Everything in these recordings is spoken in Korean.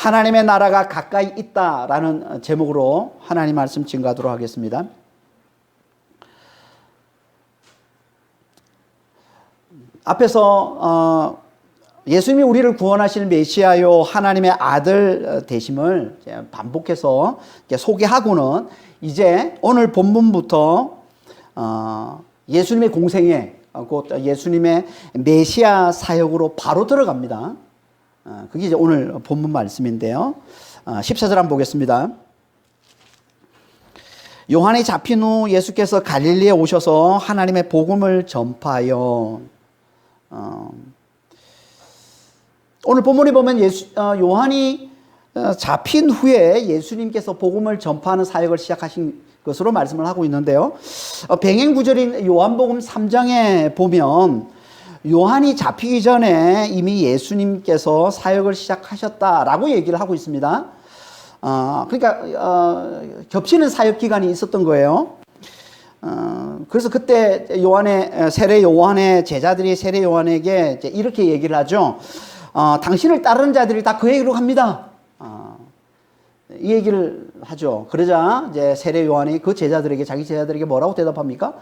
하나님의 나라가 가까이 있다라는 제목으로 하나님 말씀 증거하도록 하겠습니다. 앞에서 예수님이 우리를 구원하실 메시아요 하나님의 아들 되심을 반복해서 소개하고는 이제 오늘 본문부터 예수님의 공생애, 곧 예수님의 메시아 사역으로 바로 들어갑니다. 그게 이제 오늘 본문 말씀인데요. 14절 한번 보겠습니다. 요한이 잡힌 후 예수께서 갈릴리에 오셔서 하나님의 복음을 전파하여, 오늘 본문에 보면 요한이 잡힌 후에 예수님께서 복음을 전파하는 사역을 시작하신 것으로 말씀을 하고 있는데요. 병행 구절인 요한복음 3장에 보면 요한이 잡히기 전에 이미 예수님께서 사역을 시작하셨다라고 얘기를 하고 있습니다. 그러니까 겹치는 사역 기간이 있었던 거예요. 그래서 그때 세례 요한의 제자들이 세례 요한에게 이렇게 얘기를 하죠. 당신을 따르는 자들이 다 그에게로 갑니다. 이 얘기를 하죠. 그러자 이제 세례 요한이 그 제자들에게, 자기 제자들에게 뭐라고 대답합니까?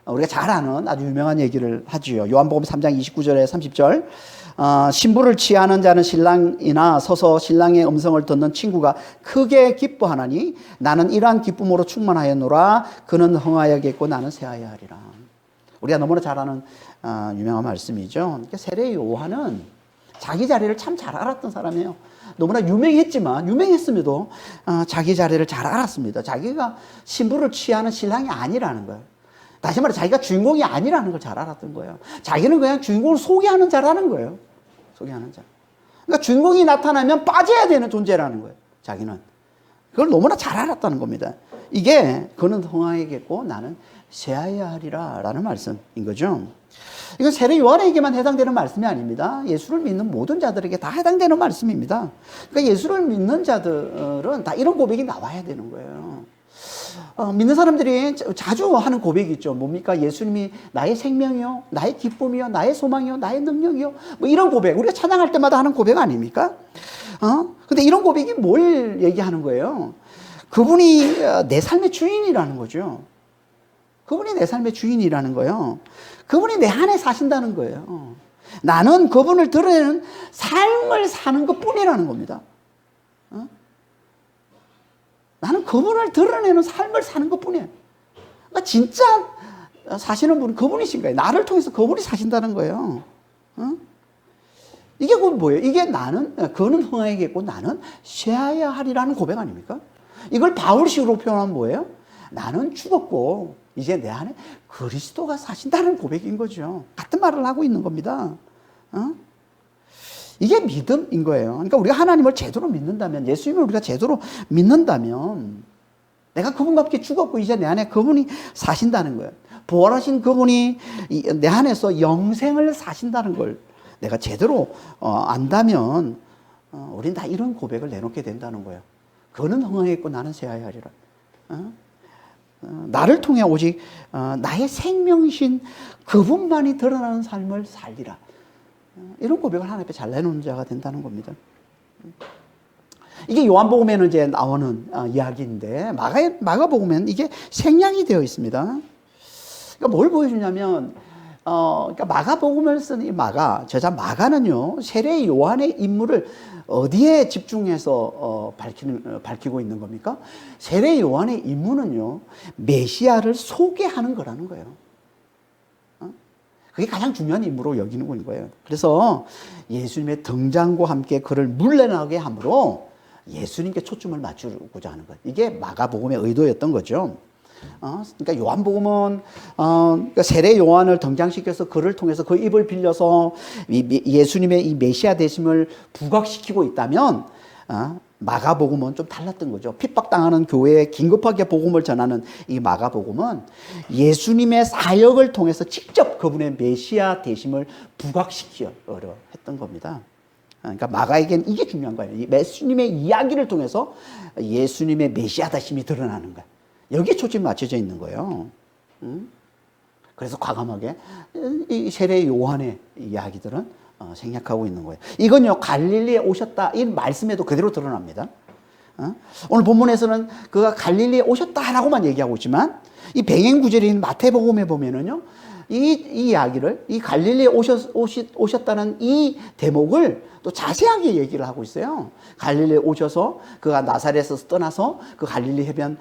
우리가 잘 아는 아주 유명한 얘기를 하지요. 요한복음 3장 29절에 30절. 신부를 취하는 자는 신랑이나 서서 신랑의 음성을 듣는 친구가 크게 기뻐하나니 나는 이러한 기쁨으로 충만하였노라. 그는 흥하여겠고 나는 쇠하여 하리라. 우리가 너무나 잘 아는 유명한 말씀이죠. 그러니까 세례 요한은 자기 자리를 참 잘 알았던 사람이에요. 너무나 유명했음에도 자기 자리를 잘 알았습니다. 자기가 신부를 취하는 신랑이 아니라는 거예요. 다시 말해 자기가 주인공이 아니라는 걸 잘 알았던 거예요. 자기는 그냥 주인공을 소개하는 자라는 거예요. 소개하는 자. 그러니까 주인공이 나타나면 빠져야 되는 존재라는 거예요. 자기는. 그걸 너무나 잘 알았다는 겁니다. 이게 그는 흥하여겠고 나는 쇠하여야 하리라 라는 말씀인 거죠. 이건 세례 요한에게만 해당되는 말씀이 아닙니다. 예수를 믿는 모든 자들에게 다 해당되는 말씀입니다. 그러니까 예수를 믿는 자들은 다 이런 고백이 나와야 되는 거예요. 믿는 사람들이 자주 하는 고백이 있죠. 뭡니까? 예수님이 나의 생명이요, 나의 기쁨이요, 나의 소망이요, 나의 능력이요. 뭐 이런 고백. 우리가 찬양할 때마다 하는 고백 아닙니까? 근데 이런 고백이 뭘 얘기하는 거예요? 그분이 내 삶의 주인이라는 거죠. 그분이 내 삶의 주인이라는 거예요. 그분이 내 안에 사신다는 거예요. 나는 그분을 드러내는 삶을 사는 것 뿐이라는 겁니다. 나는 그분을 드러내는 삶을 사는 것 뿐이에요. 그러니까 진짜 사시는 분은 그분이신 거예요. 나를 통해서 그분이 사신다는 거예요. 이게 뭐예요? 이게 그는 흥하여겠고 나는 쇠하여야 하리라는 고백 아닙니까? 이걸 바울식으로 표현하면 뭐예요? 나는 죽었고 이제 내 안에 그리스도가 사신다는 고백인 거죠. 같은 말을 하고 있는 겁니다. 이게 믿음인 거예요. 그러니까 우리가 하나님을 제대로 믿는다면, 예수님을 우리가 제대로 믿는다면 내가 그분과 함께 죽었고 이제 내 안에 그분이 사신다는 거예요. 부활하신 그분이 내 안에서 영생을 사신다는 걸 내가 제대로 안다면 우리는 다 이런 고백을 내놓게 된다는 거예요. 그는 흥하여겠고 나는 쇠하여야 하리라. 나를 통해 오직 나의 생명이신 그분만이 드러나는 삶을 살리라. 이런 고백을 하나님 앞에 잘 내놓는 자가 된다는 겁니다. 이게 요한복음에는 이제 나오는 이야기인데 마가복음에는 이게 생략이 되어 있습니다. 그러니까 뭘 보여주냐면 그러니까 마가복음을 쓴 이 저자 마가는요 세례 요한의 인물을 어디에 집중해서 밝히고 있는 겁니까? 세례 요한의 임무는요 메시아를 소개하는 거라는 거예요. 그게 가장 중요한 임무로 여기는 거예요. 그래서 예수님의 등장과 함께 그를 물러나게 함으로 예수님께 초점을 맞추고자 하는 거예요. 이게 마가복음의 의도였던 거죠. 그러니까 요한복음은 그러니까 세례 요한을 등장시켜서 그를 통해서 그 입을 빌려서 예수님의 이 메시아 되심을 부각시키고 있다면 마가복음은 좀 달랐던 거죠. 핍박당하는 교회에 긴급하게 복음을 전하는 이 마가복음은 예수님의 사역을 통해서 직접 그분의 메시아 되심을 부각시키려 했던 겁니다. 그러니까 마가에게는 이게 중요한 거예요. 예수님의 이야기를 통해서 예수님의 메시아 되심이 드러나는 거예요. 여기에 초점이 맞춰져 있는 거예요. 그래서 과감하게 이 세례 요한의 이야기들은 생략하고 있는 거예요. 이건요, 갈릴리에 오셨다. 이 말씀에도 그대로 드러납니다. 오늘 본문에서는 그가 갈릴리에 오셨다라고만 얘기하고 있지만 이 병행 구절인 마태복음에 보면은요, 이 이야기를, 이 갈릴리에 오셨다는 이 대목을 또 자세하게 얘기를 하고 있어요. 갈릴리에 오셔서 그가 나사렛에서 떠나서 그 갈릴리 해변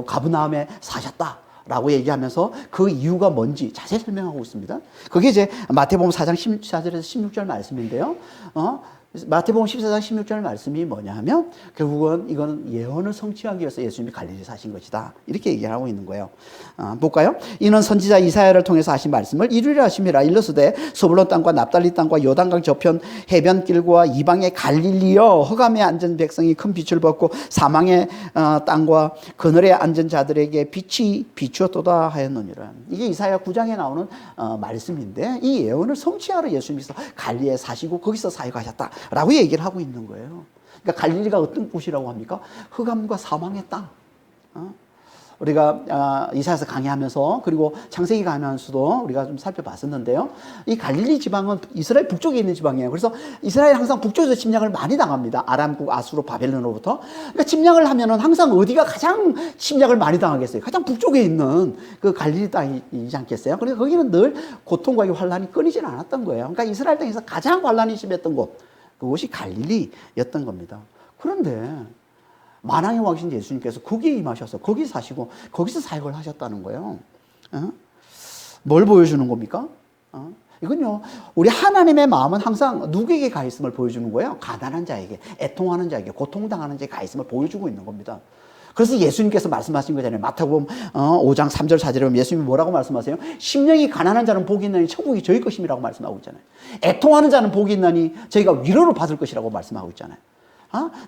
가브나움에 사셨다라고 얘기하면서 그 이유가 뭔지 자세히 설명하고 있습니다. 그게 이제 마태복음 4장 14절에서 16절 말씀인데요. 마태복음 14장 16절 말씀이 뭐냐 하면 결국은 이건 예언을 성취하기 위해서 예수님이 갈릴리 사신 것이다. 이렇게 얘기를 하고 있는 거예요. 볼까요? 이는 선지자 이사야를 통해서 하신 말씀을 이루리라 하심이라. 일러스되 스불론 땅과 납달리 땅과 요단강 저편 해변길과 이방의 갈릴리여, 흑암에 앉은 백성이 큰 빛을 벗고 사망의 땅과 그늘에 앉은 자들에게 빛이 비추었도다 하였느니라. 이게 이사야 9장에 나오는 말씀인데 이 예언을 성취하러 예수님께서 갈릴리에 사시고 거기서 사역하셨다 라고 얘기를 하고 있는 거예요. 그러니까 갈릴리가 어떤 곳이라고 합니까? 흑암과 사망의 땅. 우리가 이사야서 강의하면서 그리고 창세기 강의하면서도 우리가 좀 살펴봤었는데요. 이 갈릴리 지방은 이스라엘 북쪽에 있는 지방이에요. 그래서 이스라엘 항상 북쪽에서 침략을 많이 당합니다. 아람국, 아수르, 바벨론으로부터. 그러니까 침략을 하면은 항상 어디가 가장 침략을 많이 당하겠어요? 가장 북쪽에 있는 그 갈릴리 땅이지 않겠어요? 그래서 거기는 늘 고통과 환란이 끊이질 않았던 거예요. 그러니까 이스라엘 땅에서 가장 환란이 심했던 곳, 그곳이 갈릴리였던 겁니다. 그런데 만왕의 왕이신 예수님께서 거기에 임하셔서 거기 사시고 거기서 사역을 하셨다는 거예요. 뭘 보여주는 겁니까? 이건요, 우리 하나님의 마음은 항상 누구에게 가 있음을 보여주는 거예요? 가난한 자에게, 애통하는 자에게, 고통당하는 자에게 가 있음을 보여주고 있는 겁니다. 그래서 예수님께서 말씀하신 거잖아요. 마태복음 5장 3절 4절에 보면 예수님이 뭐라고 말씀하세요? 심령이 가난한 자는 복이 있나니 천국이 저희 것임이라고 말씀하고 있잖아요. 애통하는 자는 복이 있나니 저희가 위로를 받을 것이라고 말씀하고 있잖아요.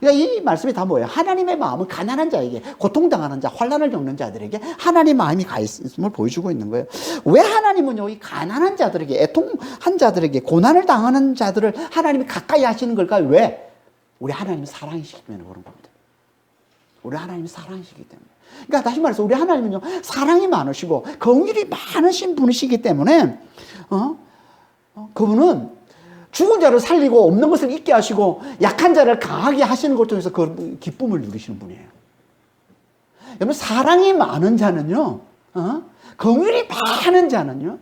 그러니까 이 말씀이 다 뭐예요? 하나님의 마음은 가난한 자에게, 고통당하는 자, 환난을 겪는 자들에게 하나님의 마음이 가 있음을 보여주고 있는 거예요. 왜 하나님은요, 이 가난한 자들에게, 애통한 자들에게, 고난을 당하는 자들을 하나님이 가까이 하시는 걸까요? 왜? 우리 하나님이 사랑이시기 때문에 그런 겁니다. 우리 하나님이 사랑이시기 때문에. 그러니까 다시 말해서 우리 하나님은요, 사랑이 많으시고 긍휼이 많으신 분이시기 때문에 그분은 죽은 자를 살리고 없는 것을 있게 하시고 약한 자를 강하게 하시는 것 통해서 그 기쁨을 누리시는 분이에요. 여러분, 사랑이 많은 자는요, 긍휼이 많은 자는요,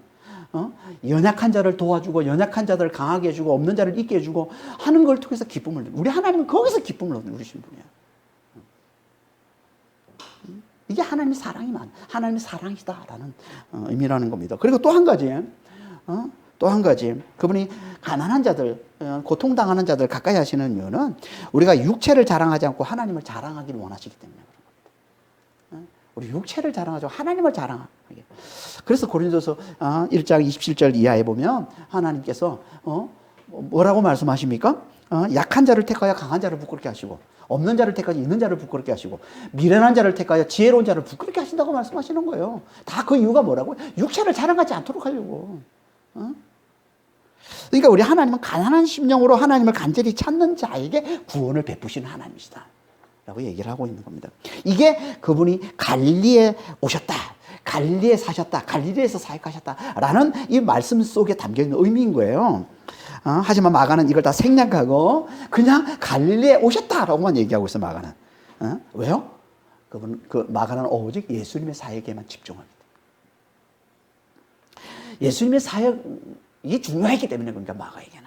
연약한 자를 도와주고 연약한 자들을 강하게 해주고 없는 자를 있게 해주고 하는 걸 통해서 기쁨을 누리고, 우리 하나님은 거기서 기쁨을 누리시는 분이에요. 이게 하나님의 사랑이 하나님의 사랑이다라는 의미라는 겁니다. 그리고 또 한 가지, 그분이 가난한 자들, 고통당하는 자들 가까이 하시는 이유는 우리가 육체를 자랑하지 않고 하나님을 자랑하기를 원하시기 때문에 그런 겁니다. 우리 육체를 자랑하죠. 하나님을 자랑하게. 그래서 고린도서 1장 27절 이하에 보면 하나님께서 뭐라고 말씀하십니까? 약한 자를 택하여 강한 자를 부끄럽게 하시고, 없는 자를 택하여 있는 자를 부끄럽게 하시고, 미련한 자를 택하여 지혜로운 자를 부끄럽게 하신다고 말씀하시는 거예요. 다 그 이유가 뭐라고요? 육체를 자랑하지 않도록 하려고. 그러니까 우리 하나님은 가난한 심령으로 하나님을 간절히 찾는 자에게 구원을 베푸시는 하나님이시다 라고 얘기를 하고 있는 겁니다. 이게 그분이 갈릴리에 오셨다, 갈릴리에 사셨다, 갈릴리에서 사역하셨다라는 이 말씀 속에 담겨있는 의미인 거예요. 하지만 마가는 이걸 다 생략하고 그냥 갈릴리에 오셨다라고만 얘기하고 있어요. 마가는. 왜요? 마가는 오직 예수님의 사역에만 집중합니다. 예수님의 사역이 중요했기 때문에 그러니까 마가에게는.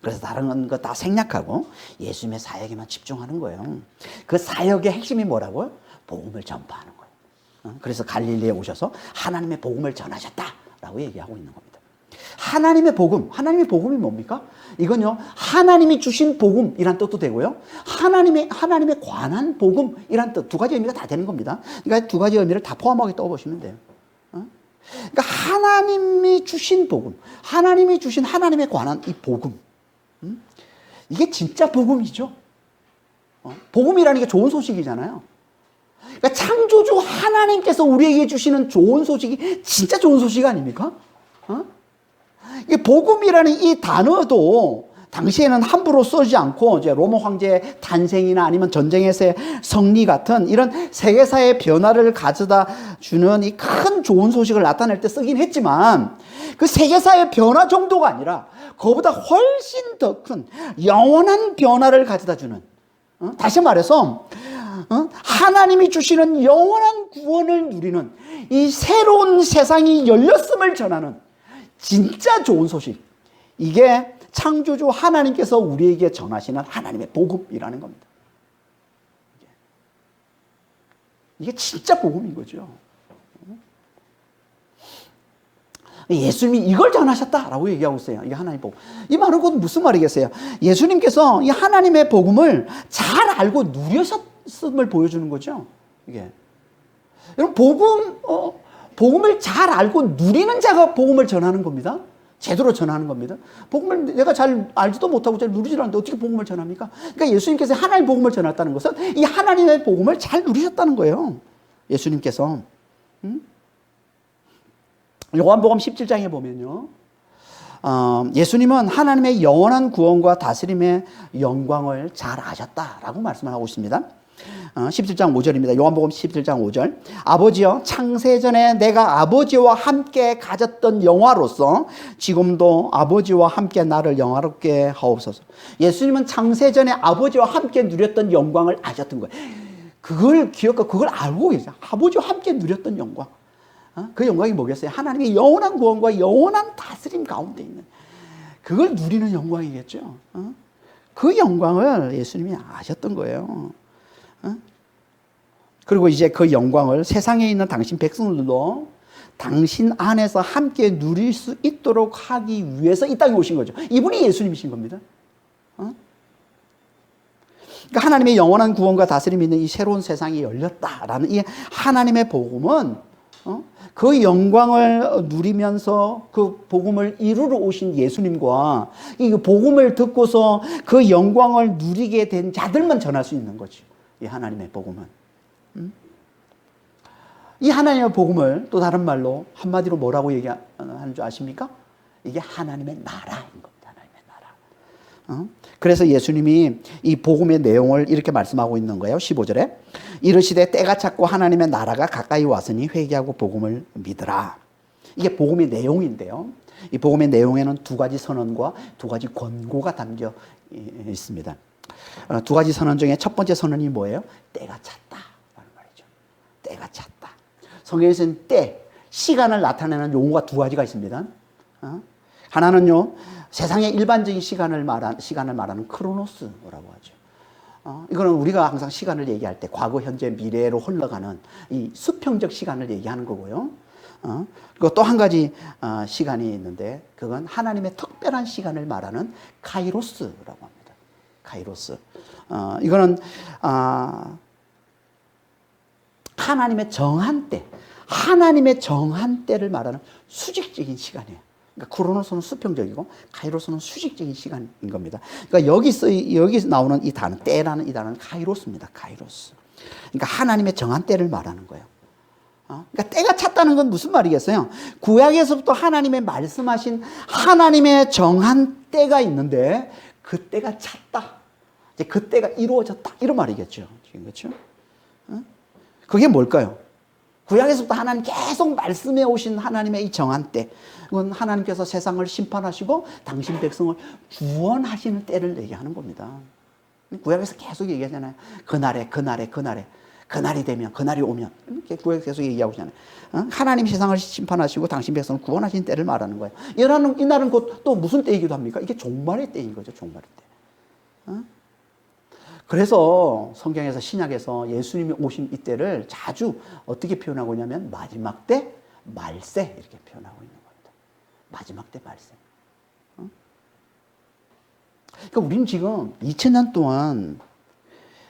그래서 다른 거 다 생략하고 예수님의 사역에만 집중하는 거예요. 그 사역의 핵심이 뭐라고요? 복음을 전파하는 거예요. 그래서 갈릴리에 오셔서 하나님의 복음을 전하셨다라고 얘기하고 있는 겁니다. 하나님의 복음이 뭡니까? 이건요, 하나님이 주신 복음이란 뜻도 되고요, 하나님에 관한 복음이란 뜻, 두 가지 의미가 다 되는 겁니다. 그러니까 두 가지 의미를 다 포함하게 떠보시면 돼요. 그러니까 하나님이 주신 복음, 하나님이 주신 하나님에 관한 이 복음, 이게 진짜 복음이죠. 복음이라는 게 좋은 소식이잖아요. 그러니까 창조주 하나님께서 우리에게 주시는 좋은 소식이 진짜 좋은 소식 아닙니까? 이 복음이라는 이 단어도 당시에는 함부로 쓰지 않고 이제 로마 황제의 탄생이나 아니면 전쟁에서의 승리 같은 이런 세계사의 변화를 가져다 주는 이 큰 좋은 소식을 나타낼 때 쓰긴 했지만, 그 세계사의 변화 정도가 아니라 그거보다 훨씬 더 큰 영원한 변화를 가져다 주는, 다시 말해서 하나님이 주시는 영원한 구원을 누리는 이 새로운 세상이 열렸음을 전하는 진짜 좋은 소식, 이게 창조주 하나님께서 우리에게 전하시는 하나님의 복음이라는 겁니다. 이게 진짜 복음인 거죠. 예수님이 이걸 전하셨다라고 얘기하고 있어요. 이게 하나님의 복음. 이 말은 곧 무슨 말이겠어요? 예수님께서 이 하나님의 복음을 잘 알고 누리셨음을 보여주는 거죠. 이게. 여러분, 복음을 잘 알고 누리는 자가 복음을 전하는 겁니다. 제대로 전하는 겁니다. 복음을 내가 잘 알지도 못하고 잘 누리지 않는데 어떻게 복음을 전합니까? 그러니까 예수님께서 하나님의 복음을 전했다는 것은 이 하나님의 복음을 잘 누리셨다는 거예요. 예수님께서. 요한복음 17장에 보면요, 예수님은 하나님의 영원한 구원과 다스림의 영광을 잘 아셨다라고 말씀을 하고 있습니다. 17장 5절입니다. 요한복음 17장 5절. 아버지여, 창세전에 내가 아버지와 함께 가졌던 영화로서 지금도 아버지와 함께 나를 영화롭게 하옵소서. 예수님은 창세전에 아버지와 함께 누렸던 영광을 아셨던 거예요. 그걸 기억하고 그걸 알고 계세요. 아버지와 함께 누렸던 영광. 그 영광이 뭐겠어요? 하나님의 영원한 구원과 영원한 다스림 가운데 있는 그걸 누리는 영광이겠죠. 그 영광을 예수님이 아셨던 거예요. 그리고 이제 그 영광을 세상에 있는 당신 백성들도 당신 안에서 함께 누릴 수 있도록 하기 위해서 이 땅에 오신 거죠. 이분이 예수님이신 겁니다. 그러니까 하나님의 영원한 구원과 다스림이 있는 이 새로운 세상이 열렸다라는 이 하나님의 복음은 그 영광을 누리면서 그 복음을 이루러 오신 예수님과 이 복음을 듣고서 그 영광을 누리게 된 자들만 전할 수 있는 거죠. 이 하나님의 복음은. 이 하나님의 복음을 또 다른 말로 한마디로 뭐라고 얘기하는 줄 아십니까? 이게 하나님의 나라인 겁니다. 하나님의 나라. 그래서 예수님이 이 복음의 내용을 이렇게 말씀하고 있는 거예요. 15절에 이르시되 때가 찼고 하나님의 나라가 가까이 왔으니 회개하고 복음을 믿으라. 이게 복음의 내용인데요. 이 복음의 내용에는 두 가지 선언과 두 가지 권고가 담겨 있습니다. 두 가지 선언 중에 첫 번째 선언이 뭐예요? 때가 찼다라는 말이죠. 때가 찼다. 성경에서는 때, 시간을 나타내는 용어가 두 가지가 있습니다. 하나는요, 세상의 일반적인 시간을 말하는 크로노스라고 하죠. 이거는 우리가 항상 시간을 얘기할 때 과거, 현재, 미래로 흘러가는 이 수평적 시간을 얘기하는 거고요. 그리고 또 한 가지 시간이 있는데 그건 하나님의 특별한 시간을 말하는 카이로스라고 합니다. 카이로스. 이거는 하나님의 정한 때, 하나님의 정한 때를 말하는 수직적인 시간이에요. 그러니까 크로노스는 수평적이고 카이로스는 수직적인 시간인 겁니다. 그러니까 여기 나오는 이 단어, 때라는 이 단어는 카이로스입니다. 카이로스. 그러니까 하나님의 정한 때를 말하는 거예요. 그러니까 때가 찼다는 건 무슨 말이겠어요? 구약에서부터 하나님의 말씀하신 하나님의 정한 때가 있는데 그 때가 찼다. 이제 그 때가 이루어졌다. 이런 말이겠죠. 지금 그렇죠? 그게 뭘까요? 구약에서부터 하나님 계속 말씀해 오신 하나님의 이 정한 때. 그건 하나님께서 세상을 심판하시고 당신 백성을 구원하시는 때를 얘기하는 겁니다. 구약에서 계속 얘기하잖아요. 그날에. 그날이 되면, 그날이 오면. 이렇게 구약에서 계속 얘기하고 있잖아요. 하나님 세상을 심판하시고 당신 백성을 구원하시는 때를 말하는 거예요. 이 날은 곧 또 무슨 때이기도 합니까? 이게 종말의 때인 거죠. 종말의 때. 그래서 성경에서 신약에서 예수님이 오신 이때를 자주 어떻게 표현하고 있냐면 마지막 때 말세 이렇게 표현하고 있는 겁니다. 마지막 때 말세. 그러니까 우리는 지금 2000년 동안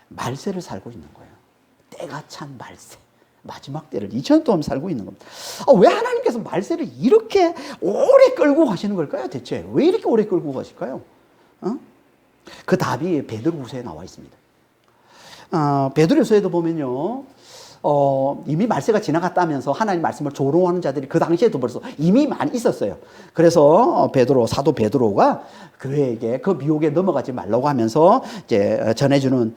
말세를 살고 있는 거예요. 때가 찬 말세. 마지막 때를 2000년 동안 살고 있는 겁니다. 왜 하나님께서 말세를 이렇게 오래 끌고 가시는 걸까요? 대체 왜 이렇게 오래 끌고 가실까요? 그 답이 베드로후서에 나와 있습니다. 베드로후서에도 보면요, 이미 말세가 지나갔다면서 하나님 말씀을 조롱하는 자들이 그 당시에도 벌써 이미 많이 있었어요. 그래서 사도 베드로가 교회에게 그 미혹에 넘어가지 말라고 하면서 이제 전해주는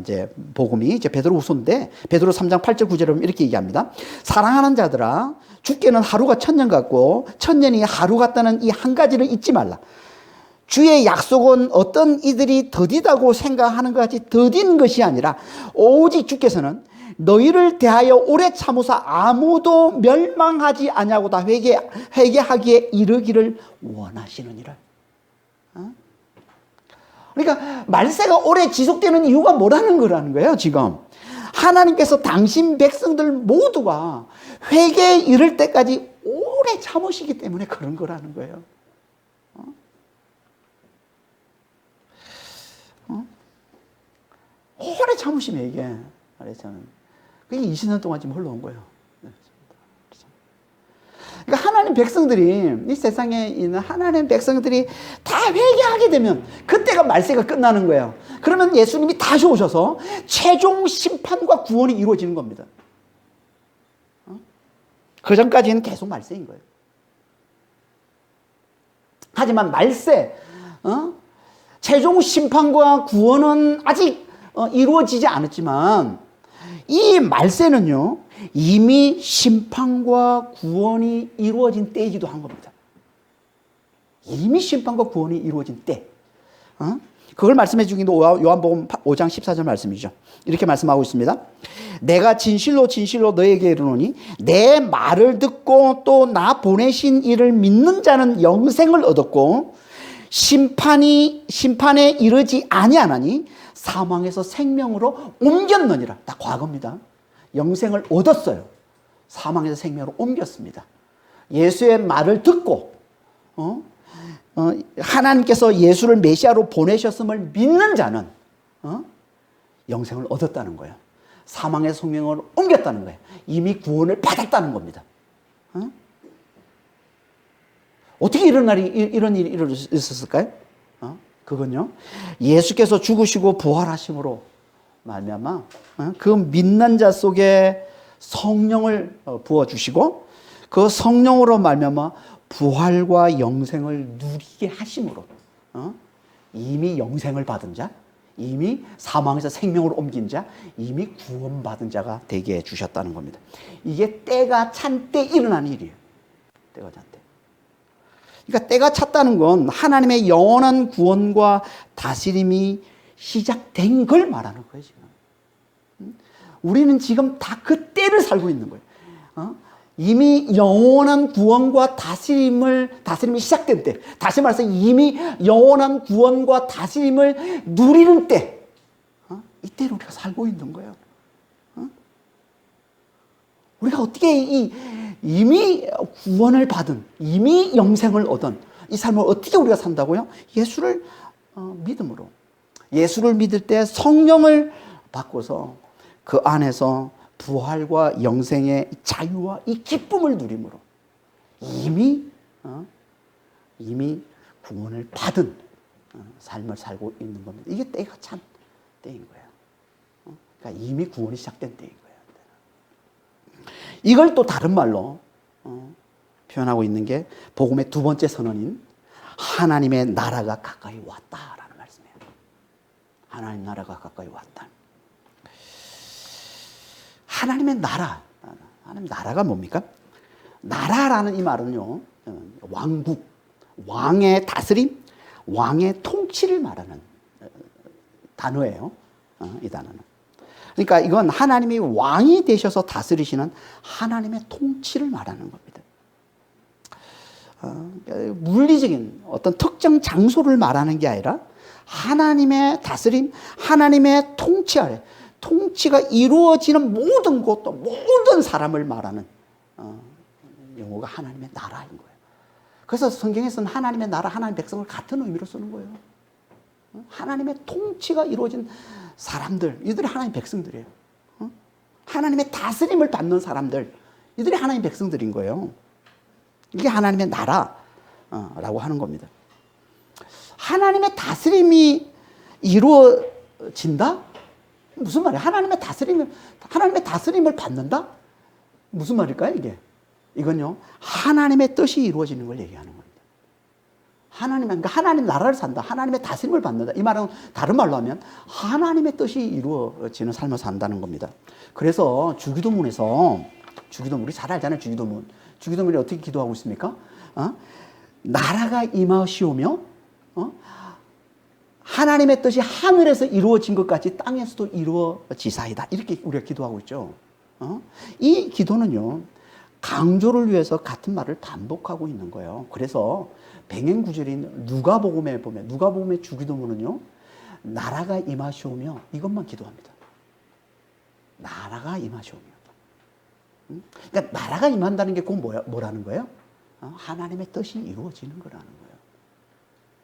이제 복음이 이제 베드로후서인데, 베드로 3장 8절 9절에 보면 이렇게 얘기합니다. 사랑하는 자들아, 주께는 하루가 천년 같고 천년이 하루 같다는 이 한 가지를 잊지 말라. 주의 약속은 어떤 이들이 더디다고 생각하는 것 같이 더딘 것이 아니라 오직 주께서는 너희를 대하여 오래 참으사 아무도 멸망하지 아니하고 다 회개하기에 이르기를 원하시느니라. 그러니까 말세가 오래 지속되는 이유가 뭐라는 거라는 거예요. 지금 하나님께서 당신 백성들 모두가 회개에 이를 때까지 오래 참으시기 때문에 그런 거라는 거예요. 오래 참으시면 이게 말했잖아요. 그게 20년 동안 지금 흘러온 거예요. 그러니까 하나님 백성들이, 이 세상에 있는 하나님 백성들이 다 회개하게 되면 그때가 말세가 끝나는 거예요. 그러면 예수님이 다시 오셔서 최종 심판과 구원이 이루어지는 겁니다. 그 전까지는 계속 말세인 거예요. 하지만 말세, 최종 심판과 구원은 아직 이루어지지 않았지만 이 말세는요, 이미 심판과 구원이 이루어진 때이기도 한 겁니다. 이미 심판과 구원이 이루어진 때. 그걸 말씀해 주긴 요한복음 5장 14절 말씀이죠. 이렇게 말씀하고 있습니다. 내가 진실로 진실로 너에게 이르노니 내 말을 듣고 또 나 보내신 이를 믿는 자는 영생을 얻었고 심판에 이르지 아니하나니 사망에서 생명으로 옮겼느니라. 다 과거입니다. 영생을 얻었어요. 사망에서 생명으로 옮겼습니다. 예수의 말을 듣고 하나님께서 예수를 메시아로 보내셨음을 믿는 자는 영생을 얻었다는 거예요. 사망의 생명으로 옮겼다는 거예요. 이미 구원을 받았다는 겁니다. 어떻게 이런 일이 있었을까요? 그건요, 예수께서 죽으시고 부활하심으로 말미암아 그 믿는 자 속에 성령을 부어주시고 그 성령으로 말미암아 부활과 영생을 누리게 하심으로 이미 영생을 받은 자, 이미 사망에서 생명으로 옮긴 자, 이미 구원받은 자가 되게 해주셨다는 겁니다. 이게 때가 찬 때 일어난 일이에요. 때가 찬 때. 그러니까 때가 찼다는 건 하나님의 영원한 구원과 다스림이 시작된 걸 말하는 거예요, 지금. 우리는 지금 다 그 때를 살고 있는 거예요. 이미 영원한 구원과 다스림이 시작된 때. 다시 말해서 이미 영원한 구원과 다스림을 누리는 때. 이때를 우리가 살고 있는 거예요. 우리가 어떻게 이미 구원을 받은, 이미 영생을 얻은 이 삶을 어떻게 우리가 산다고요? 예수를 믿음으로. 예수를 믿을 때 성령을 받고서 그 안에서 부활과 영생의 자유와 이 기쁨을 누림으로 이미 구원을 받은 삶을 살고 있는 겁니다. 이게 때가 찬 때인 거예요. 그러니까 이미 구원이 시작된 때인 거예요. 이걸 또 다른 말로 표현하고 있는 게 복음의 두 번째 선언인 하나님의 나라가 가까이 왔다라는 말씀이에요. 하나님 나라가 가까이 왔다. 하나님의 나라. 하나님 나라가 뭡니까? 나라라는 이 말은요, 왕국, 왕의 다스림, 왕의 통치를 말하는 단어예요. 이 단어는. 그러니까 이건 하나님이 왕이 되셔서 다스리시는 하나님의 통치를 말하는 겁니다. 물리적인 어떤 특정 장소를 말하는 게 아니라 하나님의 다스림, 하나님의 통치 아래, 통치가 이루어지는 모든 곳, 또 모든 사람을 말하는 용어가 하나님의 나라인 거예요. 그래서 성경에서는 하나님의 나라, 하나님의 백성을 같은 의미로 쓰는 거예요. 하나님의 통치가 이루어진 사람들, 이들이 하나님의 백성들이에요. 하나님의 다스림을 받는 사람들, 이들이 하나님의 백성들인 거예요. 이게 하나님의 나라라고 하는 겁니다. 하나님의 다스림이 이루어진다? 무슨 말이에요? 하나님의 다스림을 받는다? 무슨 말일까요, 이게? 이건요, 하나님의 뜻이 이루어지는 걸 얘기하는 겁니다. 그러니까 하나님 나라를 산다. 하나님의 다스림을 받는다. 이 말은 다른 말로 하면 하나님의 뜻이 이루어지는 삶을 산다는 겁니다. 그래서 주기도문에서, 우리 잘 알잖아요, 주기도문. 주기도문이 어떻게 기도하고 있습니까? 나라가 임하시오며, 하나님의 뜻이 하늘에서 이루어진 것 같이 땅에서도 이루어지사이다. 이렇게 우리가 기도하고 있죠. 이 기도는요, 강조를 위해서 같은 말을 반복하고 있는 거예요. 그래서 병행 구절인 누가복음에 보면, 누가복음의 주기도문은요, 나라가 임하시오며 이것만 기도합니다. 나라가 임하시오며. 그러니까 나라가 임한다는 게 꼭 뭐라는 거예요? 하나님의 뜻이 이루어지는 거라는 거예요.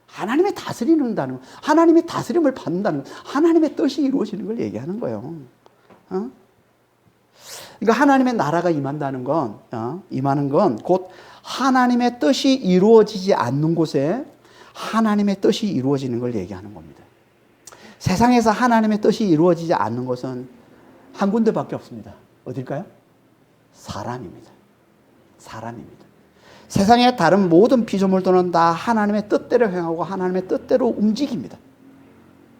하나님의 다스리는다는 거, 하나님의 다스림을 받는다는 거, 하나님의 뜻이 이루어지는 걸 얘기하는 거예요. 그러니까 하나님의 나라가 임한다는 건, 임하는 건 곧 하나님의 뜻이 이루어지지 않는 곳에 하나님의 뜻이 이루어지는 걸 얘기하는 겁니다. 세상에서 하나님의 뜻이 이루어지지 않는 곳은 한 군데밖에 없습니다. 어딜까요? 사람입니다. 사람입니다. 세상의 다른 모든 피조물들은 다 하나님의 뜻대로 행하고 하나님의 뜻대로 움직입니다.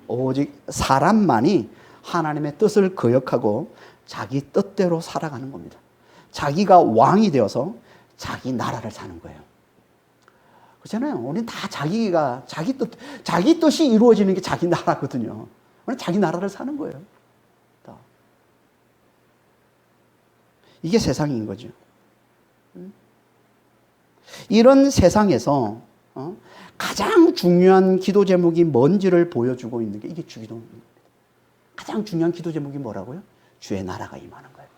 오직 사람만이 하나님의 뜻을 거역하고 자기 뜻대로 살아가는 겁니다. 자기가 왕이 되어서 자기 나라를 사는 거예요. 그렇잖아요. 우리는 다 자기 뜻이 이루어지는 게 자기 나라거든요. 우리는 자기 나라를 사는 거예요. 다. 이게 세상인 거죠. 이런 세상에서 가장 중요한 기도 제목이 뭔지를 보여주고 있는 게 이게 주기도문입니다. 가장 중요한 기도 제목이 뭐라고요? 주의 나라가 임하는 거예요.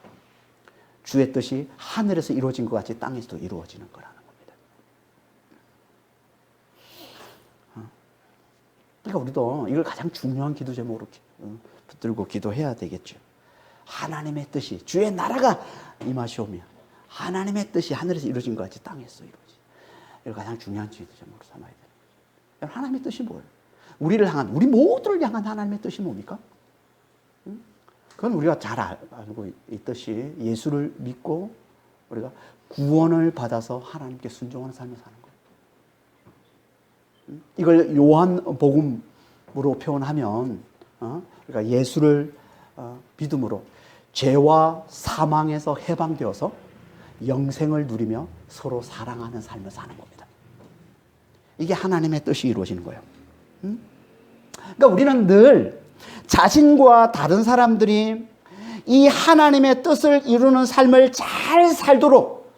주의 뜻이 하늘에서 이루어진 것 같이 땅에서도 이루어지는 거라는 겁니다. 그러니까 우리도 이걸 가장 중요한 기도 제목으로 붙들고 기도해야 되겠죠. 하나님의 뜻이, 주의 나라가 임하시오며 하나님의 뜻이 하늘에서 이루어진 것 같이 땅에서 이루어지. 이걸 가장 중요한 기도 제목으로 삼아야 돼요. 하나님의 뜻이 뭐예요? 우리 모두를 향한 하나님의 뜻이 뭡니까? 그건 우리가 잘 알고 있듯이 예수를 믿고 우리가 구원을 받아서 하나님께 순종하는 삶을 사는 거예요. 이걸 요한복음으로 표현하면 우리가 예수를 믿음으로 죄와 사망에서 해방되어서 영생을 누리며 서로 사랑하는 삶을 사는 겁니다. 이게 하나님의 뜻이 이루어지는 거예요. 그러니까 우리는 늘 자신과 다른 사람들이 이 하나님의 뜻을 이루는 삶을 잘 살도록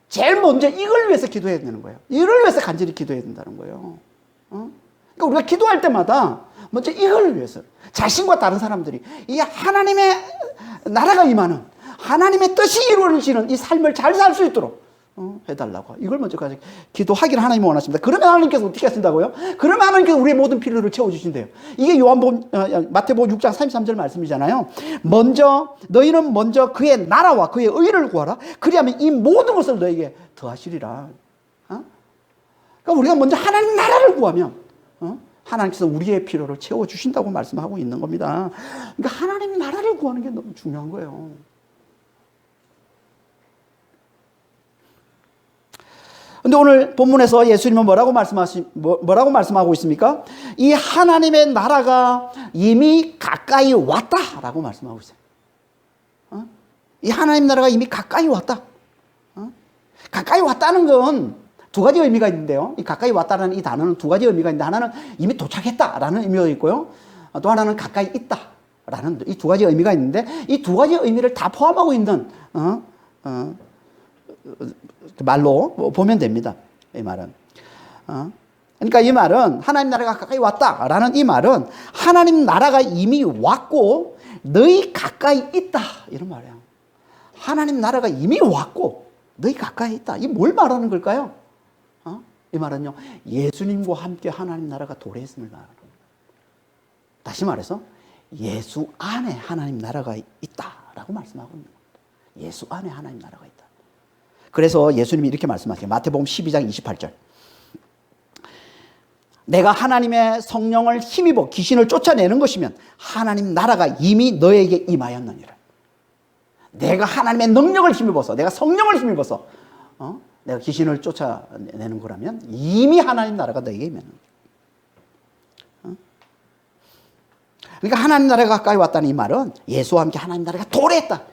제일 먼저 이걸 위해서 기도해야 되는 거예요. 이걸 위해서 간절히 기도해야 된다는 거예요. 그러니까 우리가 기도할 때마다 먼저 이걸 위해서 자신과 다른 사람들이 이 하나님의 나라가 임하는 하나님의 뜻이 이루어지는 이 삶을 잘 살 수 있도록 해달라고. 이걸 먼저 기도하기를 하나님이 원하십니다. 그러면 하나님께서 어떻게 하신다고요? 그러면 하나님께서 우리의 모든 필요를 채워주신대요. 이게 마태복음 6장 33절 말씀이잖아요. 너희는 먼저 그의 나라와 그의 의를 구하라. 그리하면 이 모든 것을 너에게 더하시리라. 그러니까 우리가 먼저 하나님 나라를 구하면 하나님께서 우리의 필요를 채워주신다고 말씀하고 있는 겁니다. 그러니까 하나님 나라를 구하는 게 너무 중요한 거예요. 근데 오늘 본문에서 예수님은 뭐라고 말씀하고 있습니까? 이 하나님의 나라가 이미 가까이 왔다라고 말씀하고 있어요. 이 하나님 나라가 이미 가까이 왔다. 가까이 왔다는 건 두 가지 의미가 있는데요. 이 가까이 왔다라는 이 단어는 두 가지 의미가 있는데 하나는 이미 도착했다라는 의미가 있고요. 또 하나는 가까이 있다라는 이 두 가지 의미가 있는데 이 두 가지 의미를 다 포함하고 있는 말로 보면 됩니다. 이 말은. 그러니까 이 말은 하나님 나라가 가까이 왔다라는 이 말은 하나님 나라가 이미 왔고 너희 가까이 있다 이런 말이에요. 하나님 나라가 이미 왔고 너희 가까이 있다. 이 뭘 말하는 걸까요? 이 말은요, 예수님과 함께 하나님 나라가 도래했음을 말하는 겁니다. 다시 말해서 예수 안에 하나님 나라가 있다라고 말씀하고 있는 겁니다. 예수 안에 하나님 나라가 있다. 그래서 예수님이 이렇게 말씀하세요. 마태복음 12장 28절. 내가 하나님의 성령을 힘입어 귀신을 쫓아내는 것이면 하나님 나라가 이미 너에게 임하였느니라. 내가 하나님의 능력을 힘입어서, 내가 성령을 힘입어서 내가 귀신을 쫓아내는 거라면 이미 하나님 나라가 너에게 임하는 거야. 그러니까 하나님 나라가 가까이 왔다는 이 말은 예수와 함께 하나님 나라가 도래했다.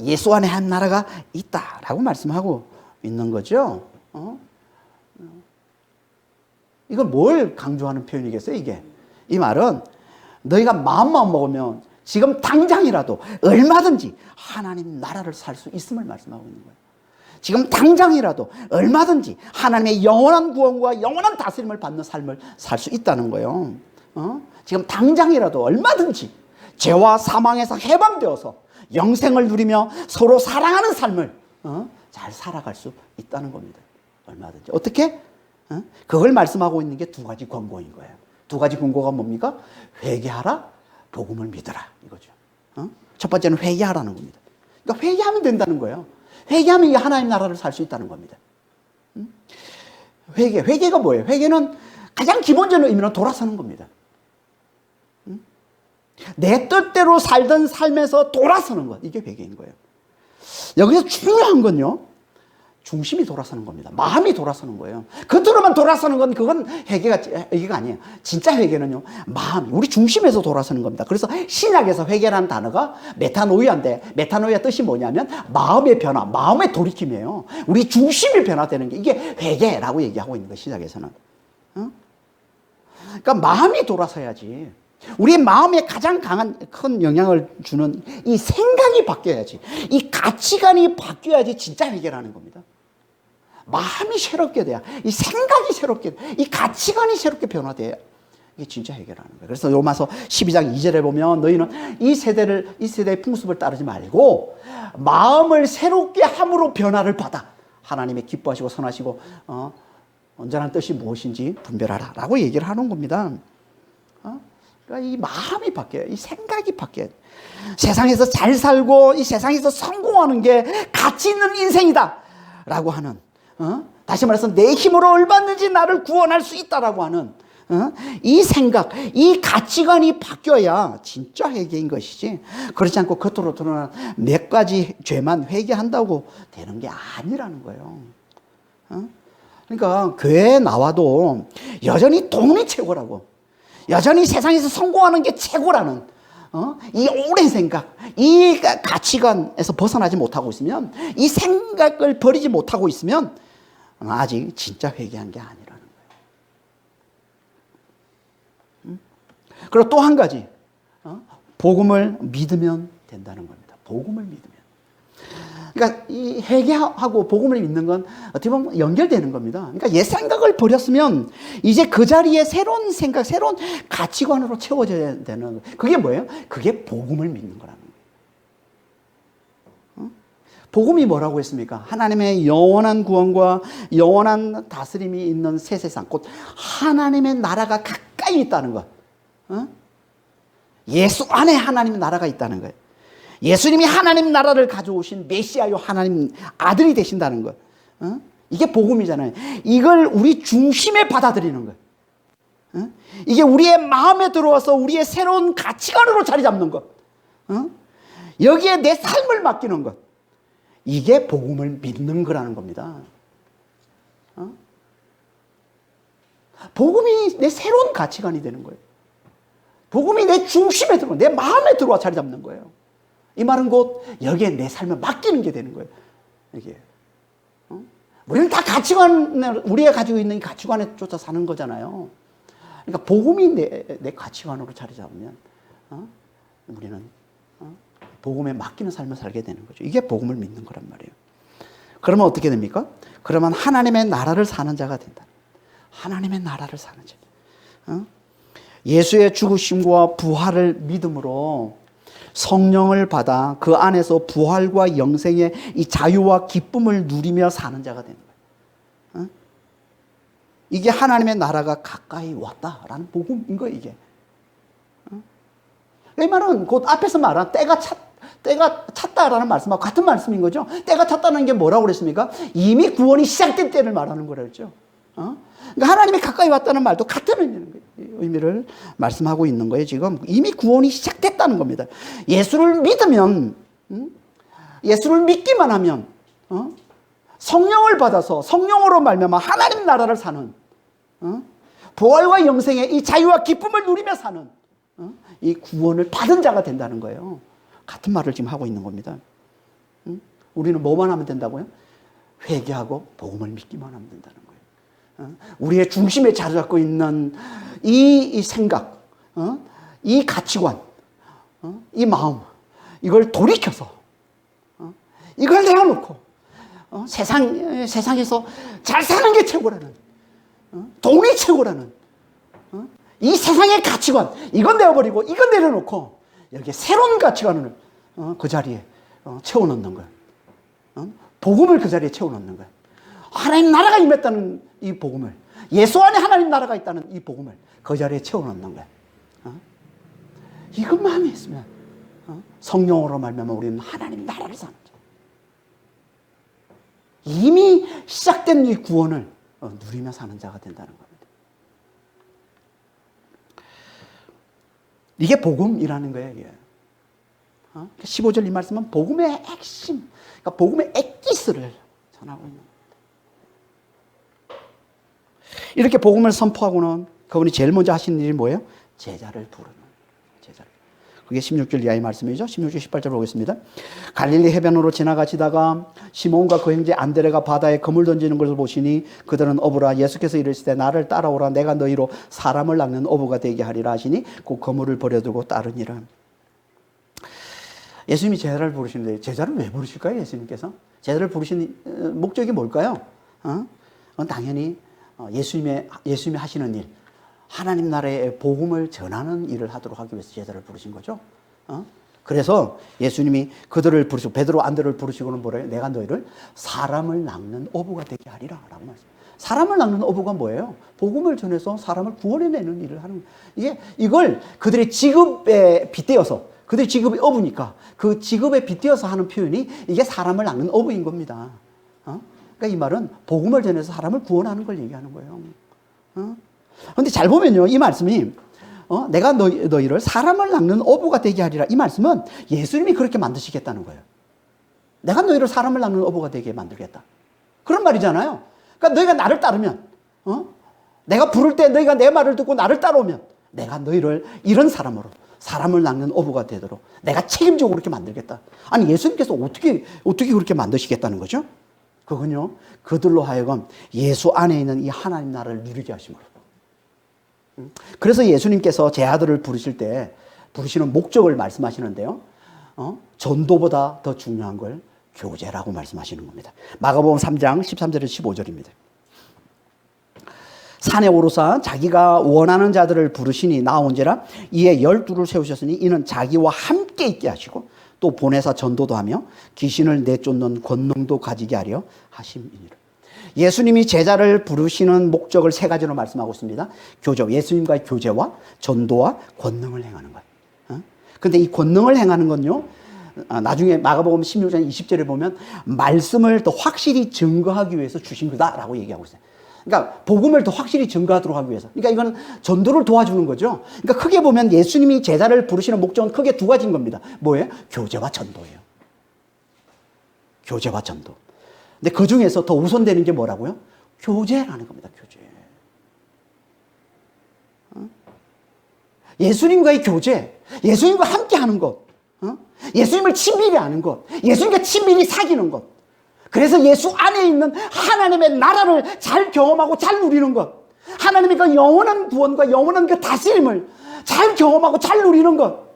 예수 안에 한 나라가 있다라고 말씀하고 있는 거죠. 이걸 뭘 강조하는 표현이겠어요, 이게? 이 말은 너희가 마음만 먹으면 지금 당장이라도 얼마든지 하나님 나라를 살 수 있음을 말씀하고 있는 거예요. 지금 당장이라도 얼마든지 하나님의 영원한 구원과 영원한 다스림을 받는 삶을 살 수 있다는 거예요. 지금 당장이라도 얼마든지 죄와 사망에서 해방되어서 영생을 누리며 서로 사랑하는 삶을 잘 살아갈 수 있다는 겁니다. 얼마든지. 어떻게? 그걸 말씀하고 있는 게 두 가지 권고인 거예요. 두 가지 권고가 뭡니까? 회개하라, 복음을 믿어라, 이거죠. 첫 번째는 회개하라는 겁니다. 그러니까 회개하면 된다는 거예요. 회개하면 이 하나님 나라를 살 수 있다는 겁니다. 회개가 뭐예요? 회개는 가장 기본적인 의미는 돌아서는 겁니다. 내 뜻대로 살던 삶에서 돌아서는 것, 이게 회개인 거예요. 여기서 중요한 건요, 중심이 돌아서는 겁니다. 마음이 돌아서는 거예요. 겉으로만 돌아서는 건 그건 회개가 아니에요. 진짜 회개는요, 마음, 우리 중심에서 돌아서는 겁니다. 그래서 신약에서 회개라는 단어가 메타노이아인데, 메타노이아 뜻이 뭐냐면 마음의 변화, 마음의 돌이킴이에요. 우리 중심이 변화되는 게 이게 회개라고 얘기하고 있는 거예요, 신약에서는. 그러니까 마음이 돌아서야지. 우리 마음에 가장 큰 영향을 주는 이 생각이 바뀌어야지, 이 가치관이 바뀌어야지 진짜 회개라는 겁니다. 마음이 새롭게 돼야, 이 생각이 새롭게, 이 가치관이 새롭게 변화돼야 이게 진짜 회개라는 거예요. 그래서 로마서 12장 2절에 보면 너희는 이 세대의 풍습을 따르지 말고 마음을 새롭게 함으로 변화를 받아 하나님의 기뻐하시고 선하시고 온전한 뜻이 무엇인지 분별하라 라고 얘기를 하는 겁니다. 그러니까 이 마음이 바뀌어요. 이 생각이 바뀌어요. 세상에서 잘 살고 이 세상에서 성공하는 게 가치 있는 인생이다 라고 하는, 다시 말해서 내 힘으로 얼마든지 나를 구원할 수 있다라고 하는 이 생각, 이 가치관이 바뀌어야 진짜 회개인 것이지, 그렇지 않고 겉으로 드러난 몇 가지 죄만 회개한다고 되는 게 아니라는 거예요. 그러니까 교회에 나와도 여전히 돈이 최고라고, 여전히 세상에서 성공하는 게 최고라는 이 오랜 생각, 이 가치관에서 벗어나지 못하고 있으면, 이 생각을 버리지 못하고 있으면 아직 진짜 회개한 게 아니라는 거예요. 그리고 또 한 가지, 복음을 믿으면 된다는 겁니다. 복음을 믿으면. 그러니까 이 회개하고 복음을 믿는 건 어떻게 보면 연결되는 겁니다. 그러니까 옛 생각을 버렸으면 이제 그 자리에 새로운 생각, 새로운 가치관으로 채워져야 되는, 그게 뭐예요? 그게 복음을 믿는 거라는 거예요. 복음이 뭐라고 했습니까? 하나님의 영원한 구원과 영원한 다스림이 있는 새 세상, 곧 하나님의 나라가 가까이 있다는 것. 예수 안에 하나님의 나라가 있다는 거예요. 예수님이 하나님 나라를 가져오신 메시아요, 하나님 아들이 되신다는 것. 이게 복음이잖아요. 이걸 우리 중심에 받아들이는 것. 이게 우리의 마음에 들어와서 우리의 새로운 가치관으로 자리 잡는 것. 여기에 내 삶을 맡기는 것. 이게 복음을 믿는 거라는 겁니다. 복음이 내 새로운 가치관이 되는 거예요. 복음이 내 중심에 들어와, 내 마음에 들어와 자리 잡는 거예요. 이 말은 곧 여기에 내 삶을 맡기는 게 되는 거예요. 이게. 우리는 다 가치관, 우리가 가지고 있는 이 가치관에 쫓아 사는 거잖아요. 그러니까 복음이 내 가치관으로 자리 잡으면 우리는 복음에 맡기는 삶을 살게 되는 거죠. 이게 복음을 믿는 거란 말이에요. 그러면 어떻게 됩니까? 그러면 하나님의 나라를 사는 자가 된다. 하나님의 나라를 사는 자. 예수의 죽으심과 부활을 믿음으로 성령을 받아 그 안에서 부활과 영생의 이 자유와 기쁨을 누리며 사는 자가 되는 거예요. 이게 하나님의 나라가 가까이 왔다라는 복음인 거예요, 이게. 이 말은 곧 앞에서 말한 때가 찼다라는 말씀하고 같은 말씀인 거죠. 때가 찼다는 게 뭐라고 그랬습니까? 이미 구원이 시작된 때를 말하는 거라 그랬죠. 그러니까 하나님이 가까이 왔다는 말도 같은 의미를 말씀하고 있는 거예요. 지금 이미 구원이 시작됐다는 겁니다. 예수를 믿으면, 예수를 믿기만 하면, 성령을 받아서 성령으로 말미암아 하나님 나라를 사는, 부활과 영생의 이 자유와 기쁨을 누리며 사는 이 구원을 받은 자가 된다는 거예요. 같은 말을 지금 하고 있는 겁니다. 우리는 뭐만 하면 된다고요? 회개하고 복음을 믿기만 하면 된다는 거예요. 우리의 중심에 자리 잡고 있는 이 생각, 이 가치관, 이 마음, 이걸 돌이켜서 이걸 내어놓고 세상에서 잘 사는 게 최고라는, 돈이 최고라는 이 세상의 가치관, 이건 내어버리고 이건 내려놓고 여기에 새로운 가치관을 그 자리에 채워넣는 거예요. 복음을 그 자리에 채워넣는 거예요. 하나님 나라가 임했다는 이 복음을, 예수 안에 하나님 나라가 있다는 이 복음을 그 자리에 채워넣는 거예요. 이것만 있으면 성령으로 말미암아 우리는 하나님 나라를 사는 거예요. 이미 시작된 이 구원을 누리며 사는 자가 된다는 겁니다. 이게 복음이라는 거예요. 이게. 15절 이 말씀은 복음의 핵심, 그러니까 복음의 엑기스를 전하고 있는 겁니다. 이렇게 복음을 선포하고는 그분이 제일 먼저 하시는 일이 뭐예요? 제자를 부르는, 제자를. 그게 16절 이하의 말씀이죠. 16절 18절 보겠습니다. 갈릴리 해변으로 지나가시다가 시몬과 그 형제 안드레가 바다에 그물 던지는 것을 보시니 그들은 어부라. 예수께서 이르시되 나를 따라오라. 내가 너희로 사람을 낚는 어부가 되게 하리라 하시니 그 그물을 버려두고 따르니라. 예수님이 제자를 부르시는데 제자를 왜 부르실까요? 예수님께서 제자를 부르신 목적이 뭘까요? 당연히 예수님이 하시는 일, 하나님 나라의 복음을 전하는 일을 하도록 하기 위해서 제자를 부르신 거죠. 그래서 예수님이 그들을 부르시고 베드로 안드레를 부르시고는 뭐래요? 내가 너희를 사람을 낚는 어부가 되게 하리라 라고 말씀합니다. 사람을 낚는 어부가 뭐예요? 복음을 전해서 사람을 구원해내는 일을 하는 거예요. 이걸 그들의 직업에 빗대어서, 그들의 직업이 어부니까 그 직업에 빗대어서 하는 표현이 이게 사람을 낚는 어부인 겁니다. 그러니까 이 말은 복음을 전해서 사람을 구원하는 걸 얘기하는 거예요. 그런데 잘 보면요, 이 말씀이 내가 너희를 사람을 낚는 어부가 되게 하리라, 이 말씀은 예수님이 그렇게 만드시겠다는 거예요. 내가 너희를 사람을 낚는 어부가 되게 만들겠다, 그런 말이잖아요. 그러니까 너희가 나를 따르면, 내가 부를 때 너희가 내 말을 듣고 나를 따라오면 내가 너희를 이런 사람으로, 사람을 낚는 어부가 되도록 내가 책임지고 그렇게 만들겠다. 아니, 예수님께서 어떻게 그렇게 만드시겠다는 거죠? 그건요, 그들로 하여금 예수 안에 있는 이 하나님 나라를 누리게 하심으로. 그래서 예수님께서 제 아들을 부르실 때 부르시는 목적을 말씀하시는데요, 전도보다 더 중요한 걸 교제라고 말씀하시는 겁니다. 마가복음 3장 13절에서 15절입니다. 산에 오르사 자기가 원하는 자들을 부르시니 나온지라 이에 12를 세우셨으니 이는 자기와 함께 있게 하시고 또 보내사 전도도 하며 귀신을 내쫓는 권능도 가지게 하려 하심이니라. 예수님이 제자를 부르시는 목적을 세 가지로 말씀하고 있습니다. 교제, 예수님과의 교제와 전도와 권능을 행하는 거예요. 근데 이 권능을 행하는 건요, 나중에 마가복음 16장 20절에 보면 말씀을 더 확실히 증거하기 위해서 주신 거다라고 얘기하고 있어요. 그러니까 복음을 더 확실히 증거하도록 하기 위해서. 그러니까 이건 전도를 도와주는 거죠. 그러니까 크게 보면 예수님이 제자를 부르시는 목적은 크게 두 가지인 겁니다. 뭐예요? 교제와 전도예요. 교제와 전도. 근데 그 중에서 더 우선되는 게 뭐라고요? 교제라는 겁니다. 교제. 예수님과의 교제, 예수님과 함께 하는 것, 예수님을 친밀히 아는 것, 예수님과 친밀히 사귀는 것, 그래서 예수 안에 있는 하나님의 나라를 잘 경험하고 잘 누리는 것, 하나님의 그 영원한 구원과 영원한 그 다스림을 잘 경험하고 잘 누리는 것,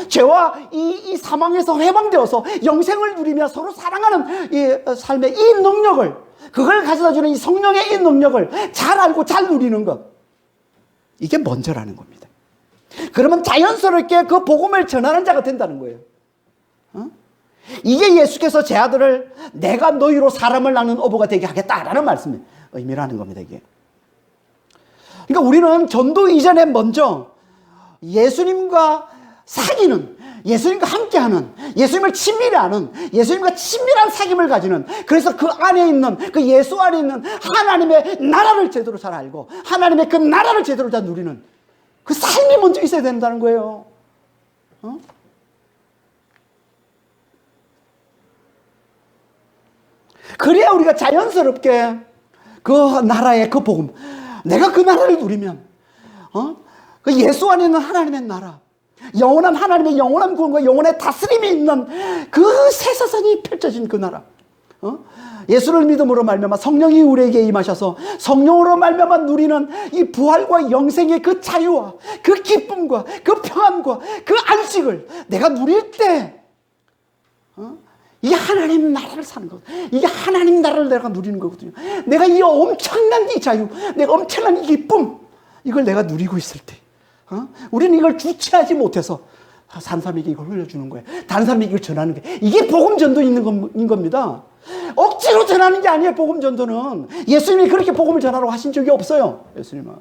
죄와 이 사망에서 해방되어서 영생을 누리며 서로 사랑하는 이 삶의 이 능력을, 그걸 가져다주는 이 성령의 이 능력을 잘 알고 잘 누리는 것, 이게 먼저라는 겁니다. 그러면 자연스럽게 그 복음을 전하는 자가 된다는 거예요. 이게 예수께서 제 아들을 내가 너희로 사람을 낚는 어부가 되게 하겠다라는 말씀의 의미라는 겁니다. 이게. 그러니까 우리는 전도 이전에 먼저 예수님과 사귀는, 예수님과 함께하는, 예수님을 친밀히 아는, 예수님과 친밀한 사귐을 가지는, 그래서 그 안에 있는, 그 예수 안에 있는 하나님의 나라를 제대로 잘 알고 하나님의 그 나라를 제대로 잘 누리는 그 삶이 먼저 있어야 된다는 거예요. 그래야 우리가 자연스럽게 그 나라의 그 복음, 내가 그 나라를 누리면 그 예수 안에 있는 하나님의 나라, 영원한 하나님의 영원한 구원과 영원의 다스림이 있는 그 새 세상이 펼쳐진 그 나라, 예수를 믿음으로 말미암아 성령이 우리에게 임하셔서 성령으로 말미암아 누리는 이 부활과 영생의 그 자유와 그 기쁨과 그 평안과 그 안식을 내가 누릴 때 이게 하나님 나라를 사는 것, 이게 하나님 나라를 내가 누리는 거거든요. 내가 이 엄청난 이 자유, 내가 엄청난 이 기쁨, 이걸 내가 누리고 있을 때 우리는 이걸 주체하지 못해서 다른 사람에게 이걸 흘려주는 거예요. 다른 사람에게 이걸 전하는 게, 이게 복음 전도 있는 겁니다. 억지로 전하는 게 아니에요. 복음 전도는 예수님이 그렇게 복음을 전하라고 하신 적이 없어요. 예수님은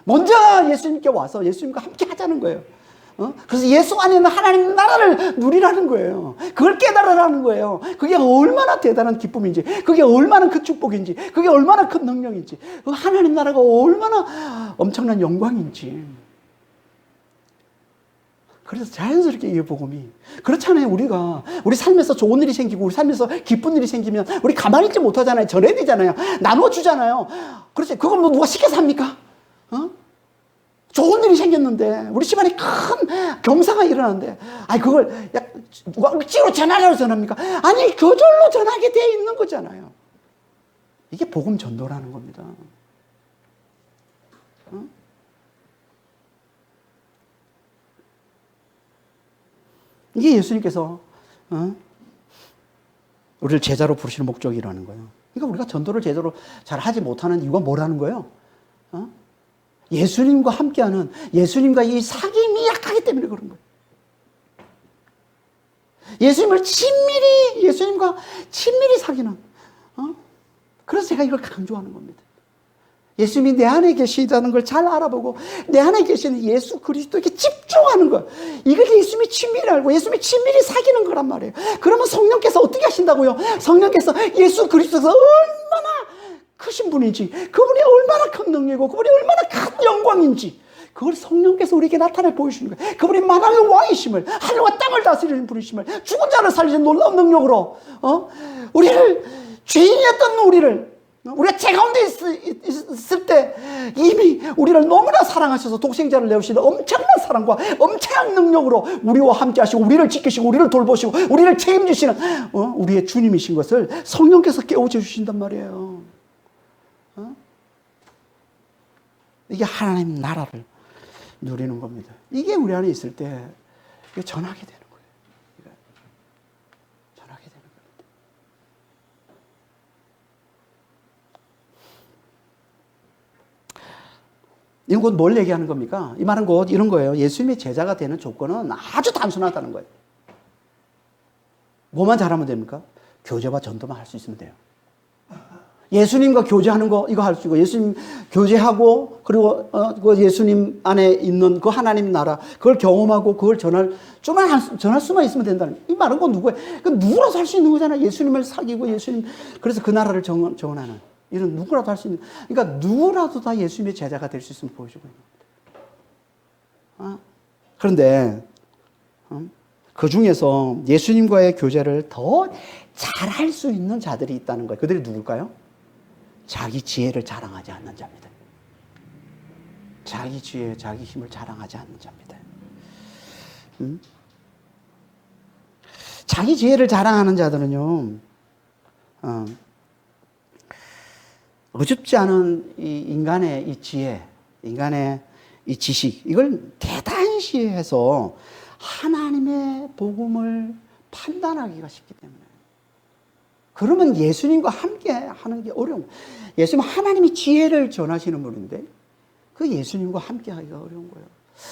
먼저 예수님께 와서 예수님과 함께 하자는 거예요. 그래서 예수 안에 있는 하나님 나라를 누리라는 거예요. 그걸 깨달으라는 거예요. 그게 얼마나 대단한 기쁨인지, 그게 얼마나 큰 축복인지, 그게 얼마나 큰 능력인지, 그 하나님 나라가 얼마나 엄청난 영광인지. 그래서 자연스럽게 이 복음이, 그렇잖아요. 우리가 우리 삶에서 좋은 일이 생기고 우리 삶에서 기쁜 일이 생기면 우리 가만히 있지 못하잖아요. 전해야 되잖아요. 나눠주잖아요. 그렇지. 그건 뭐 누가 시켜서 합니까? 좋은 일이 생겼는데, 우리 집안에 큰 경사가 일어났는데, 아니, 그걸 누가 억지로 전하라고 전합니까? 아니, 저절로 전하게 되어 있는 거잖아요. 이게 복음 전도라는 겁니다. 이게 예수님께서 우리를 제자로 부르시는 목적이라는 거예요. 그러니까 우리가 전도를 제대로 잘 하지 못하는 이유가 뭐라는 거예요? 예수님과 함께하는, 예수님과 이 사귐이 약하기 때문에 그런 거예요. 예수님과 친밀히 사귀는, 그래서 제가 이걸 강조하는 겁니다. 예수님이 내 안에 계시다는 걸 잘 알아보고 내 안에 계시는 예수 그리스도에게 집중하는 것, 이걸 예수님이 친밀히 알고 예수님이 친밀히 사귀는 거란 말이에요. 그러면 성령께서 어떻게 하신다고요? 성령께서 예수 그리스도가 얼마나 크신 분인지, 그분이 얼마나 큰 능력이고 그분이 얼마나 큰 영광인지, 그걸 성령께서 우리에게 나타내 보여주는 거예요. 그분이 만왕의 왕이심을, 하늘과 땅을 다스리는 분이심을, 죽은 자를 살리는 놀라운 능력으로 우리를, 죄인이었던 우리가 죄 가운데 있을 때 이미 우리를 너무나 사랑하셔서 독생자를 내오시는 엄청난 사랑과 엄청난 능력으로 우리와 함께 하시고 우리를 지키시고 우리를 돌보시고 우리를 책임지시는 우리의 주님이신 것을 성령께서 깨우쳐 주신단 말이에요. 이게 하나님 나라를 누리는 겁니다. 이게 우리 안에 있을 때 이게 전하게 되는 거예요. 전하게 되는 겁니다. 이건 곧 뭘 얘기하는 겁니까? 이 말은 곧 이런 거예요. 예수님의 제자가 되는 조건은 아주 단순하다는 거예요. 뭐만 잘하면 됩니까? 교제와 전도만 할 수 있으면 돼요. 예수님과 교제하는 거, 이거 할 수 있고, 예수님 교제하고, 그리고 그 예수님 안에 있는 그 하나님 나라, 그걸 경험하고, 그걸 전할 수만 있으면 된다는, 이 말은 그 누구예요? 그 누구라도 할 수 있는 거잖아요. 예수님을 사귀고, 그래서 그 나라를 정원하는, 이런 누구라도 할 수 있는, 그러니까 누구라도 다 예수님의 제자가 될 수 있으면 보여주고 있는 겁니다. 그런데, 그 중에서 예수님과의 교제를 더 잘할 수 있는 자들이 있다는 거예요. 그들이 누굴까요? 자기 지혜를 자랑하지 않는 자입니다. 자기 지혜, 자기 힘을 자랑하지 않는 자입니다. 자기 지혜를 자랑하는 자들은요, 어줍지 않은 이 인간의 이 지혜, 인간의 이 지식, 이걸 대단시해서 하나님의 복음을 판단하기가 쉽기 때문에. 그러면 예수님과 함께 하는 게 어려운 거예요. 예수님은 하나님이 지혜를 전하시는 분인데 그 예수님과 함께 하기가 어려운 거예요.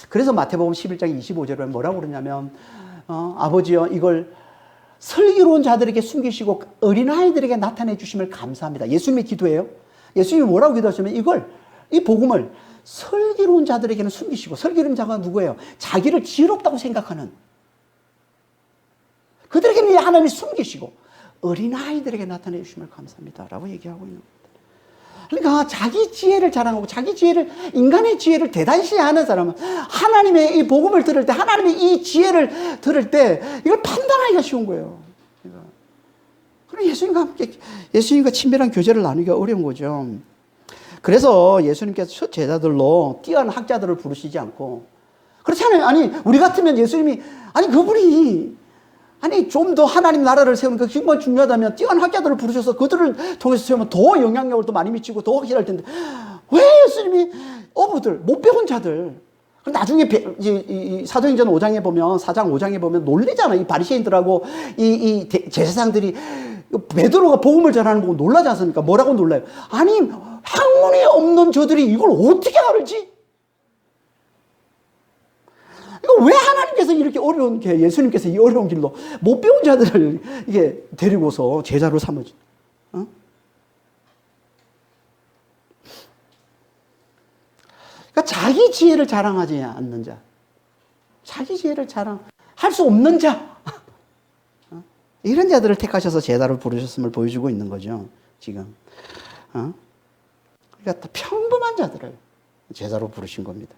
그래서 마태복음 11장 25절에 뭐라고 그러냐면 아버지여 이걸 슬기로운 자들에게 숨기시고 어린아이들에게 나타내 주심을 감사합니다. 예수님의 기도예요. 예수님이 뭐라고 기도하시면 이 복음을 슬기로운 자들에게는 숨기시고, 슬기로운 자가 누구예요? 자기를 지혜롭다고 생각하는 그들에게는 하나님이 숨기시고 어린아이들에게 나타내 주심을 감사합니다 라고 얘기하고 있는 겁니다. 그러니까 자기 지혜를 자랑하고 자기 지혜를, 인간의 지혜를 대단시하는 사람은 하나님의 이 복음을 들을 때, 하나님의 이 지혜를 들을 때 이걸 판단하기가 쉬운 거예요. 그러니까 예수님과 함께, 예수님과 친밀한 교제를 나누기가 어려운 거죠. 그래서 예수님께서 첫 제자들로 뛰어난 학자들을 부르시지 않고, 그렇잖아요. 아니 우리 같으면 예수님이, 아니 그분이, 아니 좀 더 하나님 나라를 세우는 그 정말 중요하다면 뛰어난 학자들을 부르셔서 그들을 통해서 세우면 더 영향력을 더 많이 미치고 더 확실할 텐데, 왜 예수님이 어부들, 못 배운 자들, 나중에 이 사도행전 5장에 보면, 4장 5장에 보면 놀리잖아. 이 바리새인들하고 이 제사장들이 베드로가 복음을 전하는 거 보고 놀라지 않습니까? 뭐라고 놀라요? 아니 학문이 없는 저들이 이걸 어떻게 알지? 이거 왜 하나님께서 이렇게 어려운 게, 예수님께서 이 어려운 길로 못 배운 자들을 이게 데리고서 제자로 삼으지? 어? 그러니까 자기 지혜를 자랑하지 않는 자, 자기 지혜를 자랑할 수 없는 자, 어? 이런 자들을 택하셔서 제자로 부르셨음을 보여주고 있는 거죠, 지금. 그러니까 평범한 자들을 제자로 부르신 겁니다.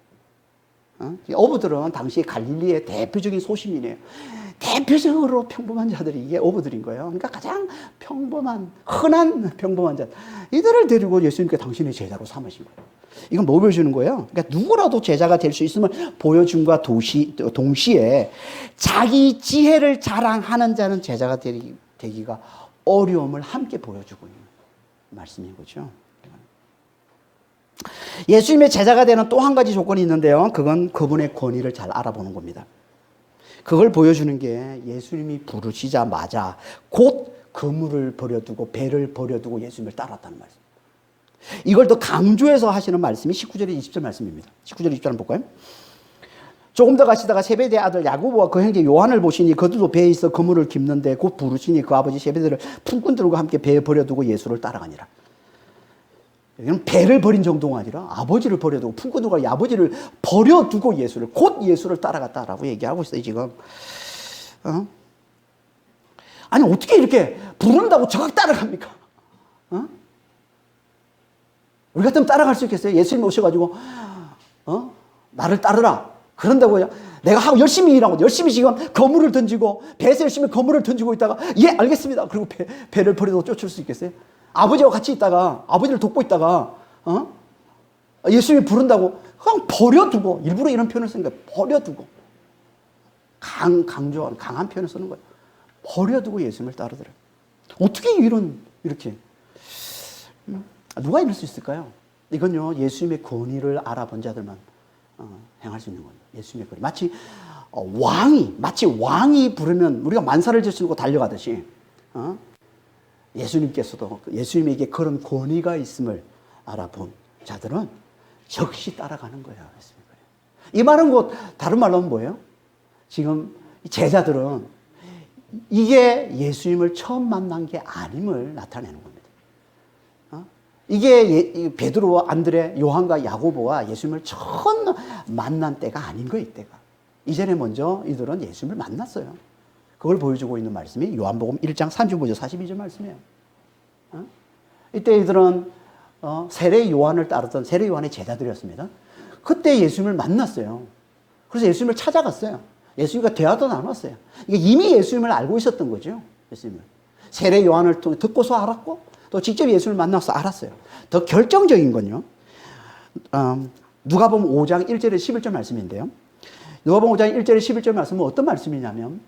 어부들은 당시 갈릴리의 대표적인 소시민이에요. 대표적으로 평범한 자들이 이게 어부들인 거예요. 그러니까 가장 평범한, 흔한 평범한 자, 이들을 데리고 예수님께 당신의 제자로 삼으신 거예요. 이건 뭐 보여주는 거예요? 그러니까 누구라도 제자가 될 수 있음을 보여줌과 동시에 자기 지혜를 자랑하는 자는 제자가 되기가 어려움을 함께 보여주고 있는 말씀인 거죠. 예수님의 제자가 되는 또 한 가지 조건이 있는데요. 그건 그분의 권위를 잘 알아보는 겁니다. 그걸 보여주는 게 예수님이 부르시자마자 곧 그물을 버려두고 배를 버려두고 예수님을 따랐다는 말씀. 이걸 더 강조해서 하시는 말씀이 19절에 20절 말씀입니다. 19절 20절 한번 볼까요? 조금 더 가시다가 세베대의 아들 야고보와 그 형제 요한을 보시니 그들도 배에 있어 그물을 깁는데 곧 부르시니 그 아버지 세베대를 품꾼들과 함께 배에 버려두고 예수를 따라가니라. 여기는 배를 버린 정도가 아니라 아버지를 버려두고 품꾼들과 아버지를 버려두고 예수를, 곧 예수를 따라갔다라고 얘기하고 있어요, 지금. 아니 어떻게 이렇게 부른다고 적극 따라갑니까? 우리 같으면 따라갈 수 있겠어요? 예수님 오셔가지고 나를 따르라 그런다고요? 내가 하고 열심히 일하고 열심히 지금 거물을 던지고 배에서 열심히 거물을 던지고 있다가 예 알겠습니다 그리고 배를 버리고 쫓을 수 있겠어요? 아버지와 같이 있다가, 아버지를 돕고 있다가 예수님이 부른다고 그냥 버려두고, 일부러 이런 표현을 쓰는 거예요. 버려두고, 강조하는 강한 표현을 쓰는 거예요. 버려두고 예수님을 따르더래요. 어떻게 이렇게 누가 이럴 수 있을까요? 이건요 예수님의 권위를 알아본 자들만 행할 수 있는 거예요. 예수님의 권위. 마치 왕이 부르면 우리가 만사를 제치고 달려가듯이 예수님께서도 예수님에게 그런 권위가 있음을 알아본 자들은 즉시 따라가는 거예요. 이 말은 곧 다른 말로 하면 뭐예요? 지금 제자들은 이게 예수님을 처음 만난 게 아님을 나타내는 겁니다. 이게 베드로와 안드레, 요한과 야고보와 예수님을 처음 만난 때가 아닌 거예요. 이때가. 이전에 먼저 이들은 예수님을 만났어요. 그걸 보여주고 있는 말씀이 요한복음 1장 35절 42절 말씀이에요. 이때 이들은 세례 요한을 따르던 세례 요한의 제자들이었습니다. 그때 예수님을 만났어요. 그래서 예수님을 찾아갔어요. 예수님과 대화도 나눴어요. 이미 예수님을 알고 있었던 거죠. 예수님을. 세례 요한을 통해 듣고서 알았고 또 직접 예수님을 만나서 알았어요. 더 결정적인 건요. 누가복음 5장 1절에 11절 말씀인데요. 누가복음 5장 1절에 11절 말씀은 어떤 말씀이냐면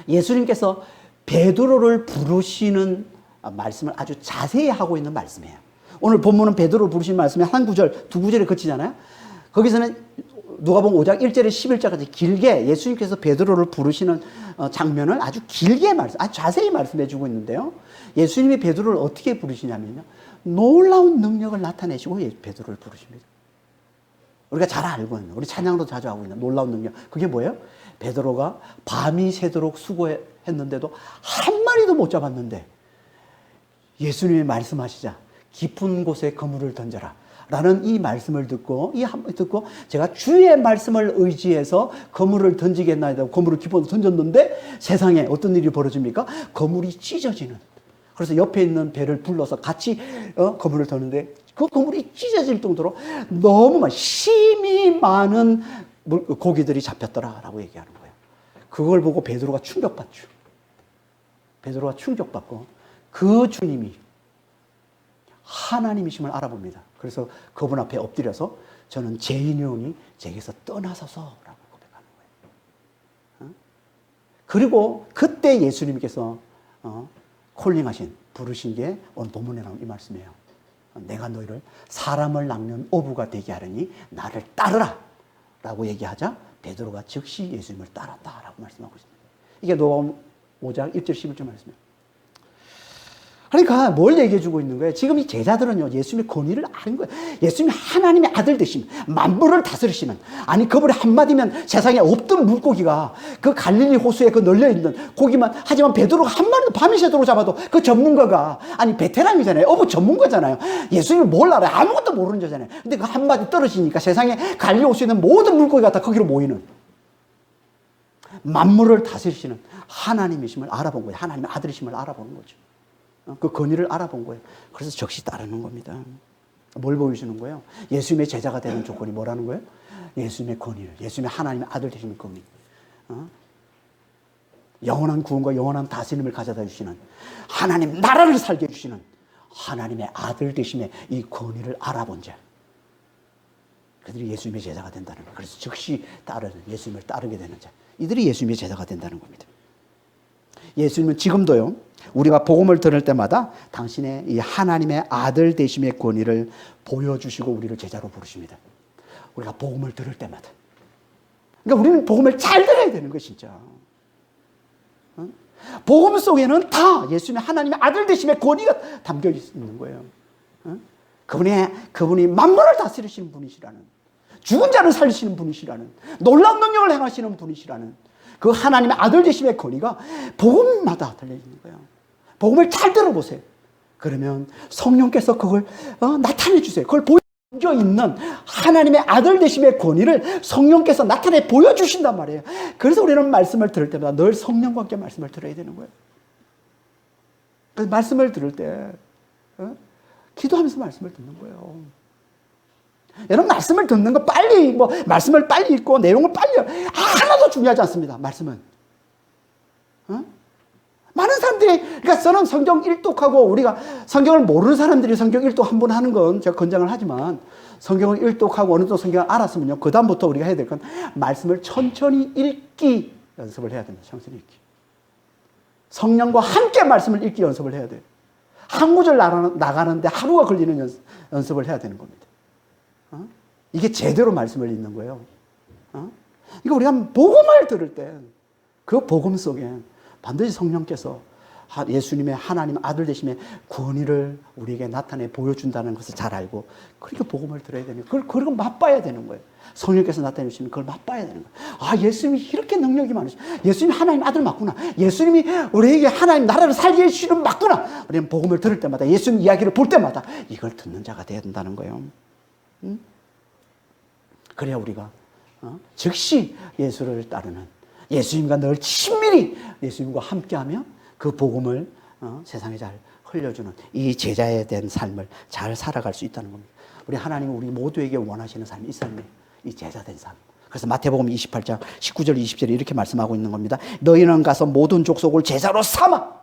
예수님께서 베드로를 부르시는 말씀을 아주 자세히 하고 있는 말씀이에요. 오늘 본문은 베드로를 부르시는 말씀이 한 구절, 두 구절에 그치잖아요. 거기서는 누가복음 5장 1절에 11절까지 길게 예수님께서 베드로를 부르시는 장면을 아주 길게 아주 자세히 말씀해 주고 있는데요. 예수님이 베드로를 어떻게 부르시냐면요. 놀라운 능력을 나타내시고 베드로를 부르십니다. 우리가 잘 알고 있는, 우리 찬양도 자주 하고 있는 놀라운 능력. 그게 뭐예요? 베드로가 밤이 새도록 수고했는데도 한 마리도 못 잡았는데 예수님이 말씀하시자 깊은 곳에 그물을 던져라. 라는 이 말씀을 듣고 제가 주의 말씀을 의지해서 거물을 던지겠나이다. 거물을 기뻐서 던졌는데 세상에 어떤 일이 벌어집니까? 거물이 찢어지는. 그래서 옆에 있는 배를 불러서 같이 거물을 던는데 그 거물이 찢어질 정도로 너무 힘이 많은 고기들이 잡혔더라라고 얘기하는 거예요. 그걸 보고 베드로가 충격받죠. 베드로가 충격받고 그 주님이 하나님이심을 알아봅니다. 그래서 그분 앞에 엎드려서 저는 죄인이 오니 제게서 떠나소서라고 고백하는 거예요. 그리고 그때 예수님께서 콜링하신, 부르신 게 오늘 본문에 나온 이 말씀이에요. 내가 너희를 사람을 낚는 어부가 되게 하려니 나를 따르라 라고 얘기하자 베드로가 즉시 예수님을 따랐다라고 말씀하고 있습니다. 이게 누가복음 5장 1절 11절 말씀이에요. 그러니까 뭘 얘기해 주고 있는 거예요? 지금 이 제자들은요, 예수님의 권위를 아는 거예요. 예수님이 하나님의 아들 되심, 만물을 다스리시는, 아니, 그분의 한마디면 세상에 없던 물고기가 그 갈릴리 호수에 그 널려있는 고기만, 하지만 베드로가 한 마리도 밤이 새도록 잡아도 그 전문가가, 아니, 베테랑이잖아요. 어부 전문가잖아요. 예수님을 뭘 알아요? 아무것도 모르는 자잖아요. 근데 그 한마디 떨어지니까 세상에 갈릴리 호수에 있는 모든 물고기가 다 거기로 모이는, 만물을 다스리시는 하나님이심을 알아본 거예요. 하나님의 아들이심을 알아보는 거죠. 그 권위를 알아본 거예요. 그래서 적시 따르는 겁니다. 뭘 보여주는 거예요? 예수님의 제자가 되는 조건이 뭐라는 거예요? 예수님의 권위를, 예수님의 하나님의 아들 되시는 권위, 영원한 구원과 영원한 다스림을 가져다 주시는, 하나님 나라를 살게 해주시는 하나님의 아들 되심의 이 권위를 알아본 자, 그들이 예수님의 제자가 된다는 거예요. 그래서 즉시 따르는, 예수님을 따르게 되는 자, 이들이 예수님의 제자가 된다는 겁니다. 예수님은 지금도요, 우리가 복음을 들을 때마다 당신의 이 하나님의 아들 되심의 권위를 보여주시고 우리를 제자로 부르십니다. 우리가 복음을 들을 때마다. 그러니까 우리는 복음을 잘 들어야 되는 거예요, 진짜. 복음 속에는 다 예수님의 하나님의 아들 되심의 권위가 담겨 있는 거예요. 그분이 만물을 다스리시는 분이시라는, 죽은 자를 살리시는 분이시라는, 놀라운 능력을 행하시는 분이시라는 그 하나님의 아들 되심의 권위가 복음마다 달려있는 거예요. 복음을 잘 들어보세요. 그러면 성령께서 그걸 나타내 주세요. 그걸 보여 있는 하나님의 아들 되심의 권위를 성령께서 나타내 보여주신단 말이에요. 그래서 우리는 말씀을 들을 때마다 늘 성령과 함께 말씀을 들어야 되는 거예요. 그래서 말씀을 들을 때 기도하면서 말씀을 듣는 거예요. 여러분, 말씀을 듣는 거 빨리, 말씀을 빨리 읽고 내용을 빨리, 하나도 중요하지 않습니다. 말씀은. 많은 사람들이, 그러니까 저는 성경 일독하고 우리가 성경을 모르는 사람들이 성경 일독 한 번 하는 건 제가 권장을 하지만 성경을 일독하고 어느 정도 성경을 알았으면요, 그 다음부터 우리가 해야 될 건 말씀을 천천히 읽기 연습을 해야 됩니다. 천천히 읽기. 성령과 함께 말씀을 읽기 연습을 해야 돼요. 한 구절 나가는데 하루가 걸리는 연습을 해야 되는 겁니다. 이게 제대로 말씀을 읽는 거예요. 이거 우리가 복음을 들을 때 그 복음 속에 반드시 성령께서 예수님의 하나님 아들 되심의 권위를 우리에게 나타내 보여준다는 것을 잘 알고, 그렇게 복음을 들어야 되는 거예요. 그걸 맛봐야 되는 거예요. 성령께서 나타내 주시면 그걸 맛봐야 되는 거예요. 아, 예수님이 이렇게 능력이 많으시고, 예수님이 하나님 아들 맞구나. 예수님이 우리에게 하나님 나라를 살게 해주시는 맞구나. 우리는 복음을 들을 때마다, 예수님 이야기를 볼 때마다 이걸 듣는 자가 되어야 된다는 거예요. 그래야 우리가 즉시 예수를 따르는, 예수님과 늘 친밀히 예수님과 함께하며 그 복음을 세상에 잘 흘려주는 이 제자에 대한 삶을 잘 살아갈 수 있다는 겁니다. 우리 하나님은 우리 모두에게 원하시는 삶이 이 삶이에요. 이 제자된 삶. 그래서 마태복음 28장 19절 20절에 이렇게 말씀하고 있는 겁니다. 너희는 가서 모든 족속을 제자로 삼아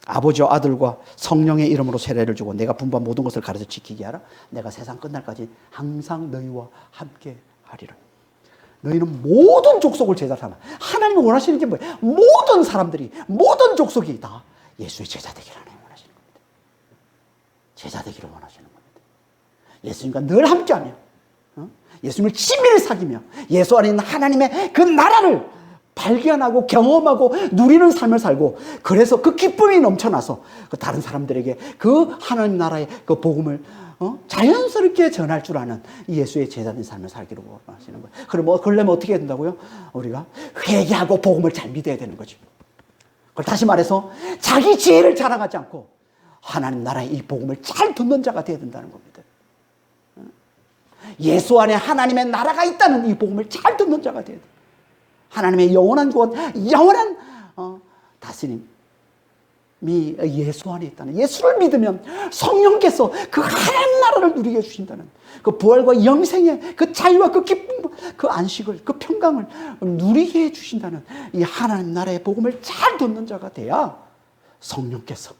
아버지와 아들과 성령의 이름으로 세례를 주고 내가 분부한 모든 것을 가르쳐 지키게 하라. 내가 세상 끝날까지 항상 너희와 함께 하리라. 너희는 모든 족속을 제자 삼아. 하나님이 원하시는 게 뭐예요? 모든 사람들이, 모든 족속이 다 예수의 제자 되기를 하나님 원하시는 겁니다. 제자 되기를 원하시는 겁니다. 예수님과 늘 함께하며 예수님을 친밀히 사귀며 예수 안에 있는 하나님의 그 나라를 발견하고 경험하고 누리는 삶을 살고, 그래서 그 기쁨이 넘쳐나서 그 다른 사람들에게 그 하나님 나라의 그 복음을 자연스럽게 전할 줄 아는 예수의 제자된 삶을 살기로 원하시는 거예요. 그러려면 어떻게 해야 된다고요? 우리가 회개하고 복음을 잘 믿어야 되는 거죠. 그걸 다시 말해서 자기 지혜를 자랑하지 않고 하나님 나라의 이 복음을 잘 듣는 자가 되어야 된다는 겁니다. 예수 안에 하나님의 나라가 있다는 이 복음을 잘 듣는 자가 되어야 돼. 하나님의 영원한 구원, 영원한 다스림이 예수 안에 있다는, 예수를 믿으면 성령께서 그 하나님 나라를 누리게 해주신다는, 그 부활과 영생의 그 자유와 그 기쁨, 그 안식을, 그 평강을 누리게 해주신다는 이 하나님 나라의 복음을 잘 듣는 자가 돼야 성령께서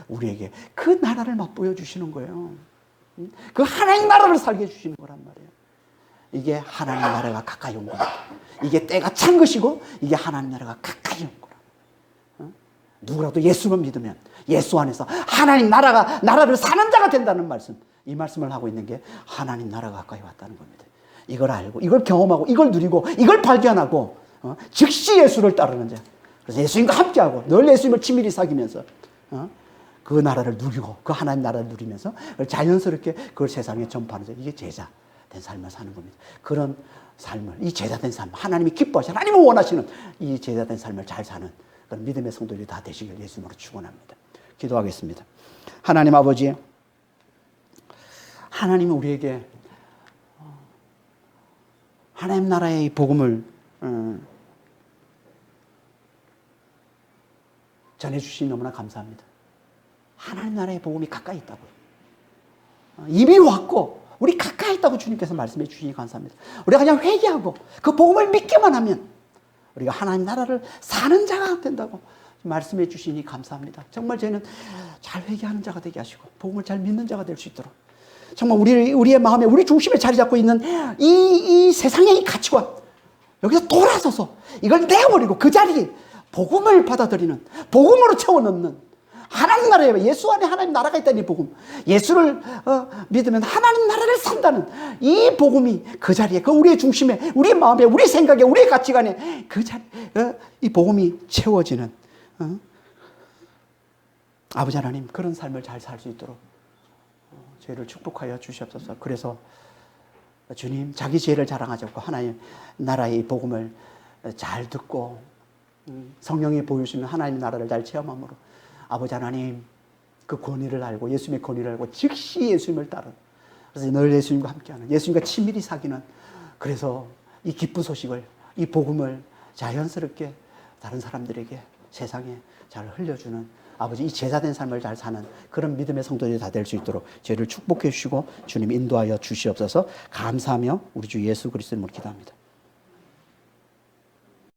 우리에게 그 나라를 맛보여 주시는 거예요. 그 하나님 나라를 살게 해주시는 거란 말이에요. 이게 하나님 나라가 가까이 온 거다. 이게 때가 찬 것이고 이게 하나님 나라가 가까이 온 거라. 누구라도 예수만 믿으면 예수 안에서 하나님 나라를 사는 자가 된다는 말씀, 이 말씀을 하고 있는 게 하나님 나라가 가까이 왔다는 겁니다. 이걸 알고 이걸 경험하고 이걸 누리고 이걸 발견하고 즉시 예수를 따르는 자, 그래서 예수님과 함께하고 늘 예수님을 친밀히 사귀면서 그 나라를 누리고 그 하나님 나라를 누리면서 자연스럽게 그걸 세상에 전파하는 자, 이게 제자 된 삶을 사는 겁니다. 그런 삶을, 이 제자 된 삶, 하나님이 기뻐하시는, 하나님을 원하시는 이 제자 된 삶을 잘 사는 그런 믿음의 성도들이 다 되시길 예수님으로 축원합니다. 기도하겠습니다. 하나님 아버지, 하나님은 우리에게 하나님 나라의 복음을 전해주시니 너무나 감사합니다. 하나님 나라의 복음이 가까이 있다고요. 이미 왔고 우리 가까이 있다고 주님께서 말씀해 주시니 감사합니다. 우리가 그냥 회개하고 그 복음을 믿기만 하면 우리가 하나님 나라를 사는 자가 된다고 말씀해 주시니 감사합니다. 정말 저희는 잘 회개하는 자가 되게 하시고 복음을 잘 믿는 자가 될 수 있도록 정말 우리의 마음에 우리 중심에 자리 잡고 있는 이 세상의 이 가치관, 여기서 돌아서서 이걸 내어버리고 그 자리에 복음을 받아들이는, 복음으로 채워넣는, 하나님 나라에, 예수 안에 하나님 나라가 있다는 이 복음, 예수를 믿으면 하나님 나라를 산다는 이 복음이 그 자리에, 그 우리의 중심에, 우리의 마음에, 우리의 생각에, 우리의 가치관에 그 자리, 이 복음이 채워지는 아버지 하나님, 그런 삶을 잘 살 수 있도록 저희를 축복하여 주시옵소서. 그래서 주님, 자기 지혜를 자랑하지 않고 하나님 나라의 이 복음을 잘 듣고 성령이 보여주시는 하나님 나라를 잘 체험함으로 아버지 하나님 그 권위를 알고 예수님의 권위를 알고 즉시 예수님을 따르는, 그래서 늘 예수님과 함께하는, 예수님과 친밀히 사귀는, 그래서 이 기쁜 소식을, 이 복음을 자연스럽게 다른 사람들에게 세상에 잘 흘려주는 아버지, 이 제자된 삶을 잘 사는 그런 믿음의 성도들이 다 될 수 있도록 저희를 축복해 주시고 주님 인도하여 주시옵소서. 감사하며 우리 주 예수 그리스도의 이름으로 기도합니다.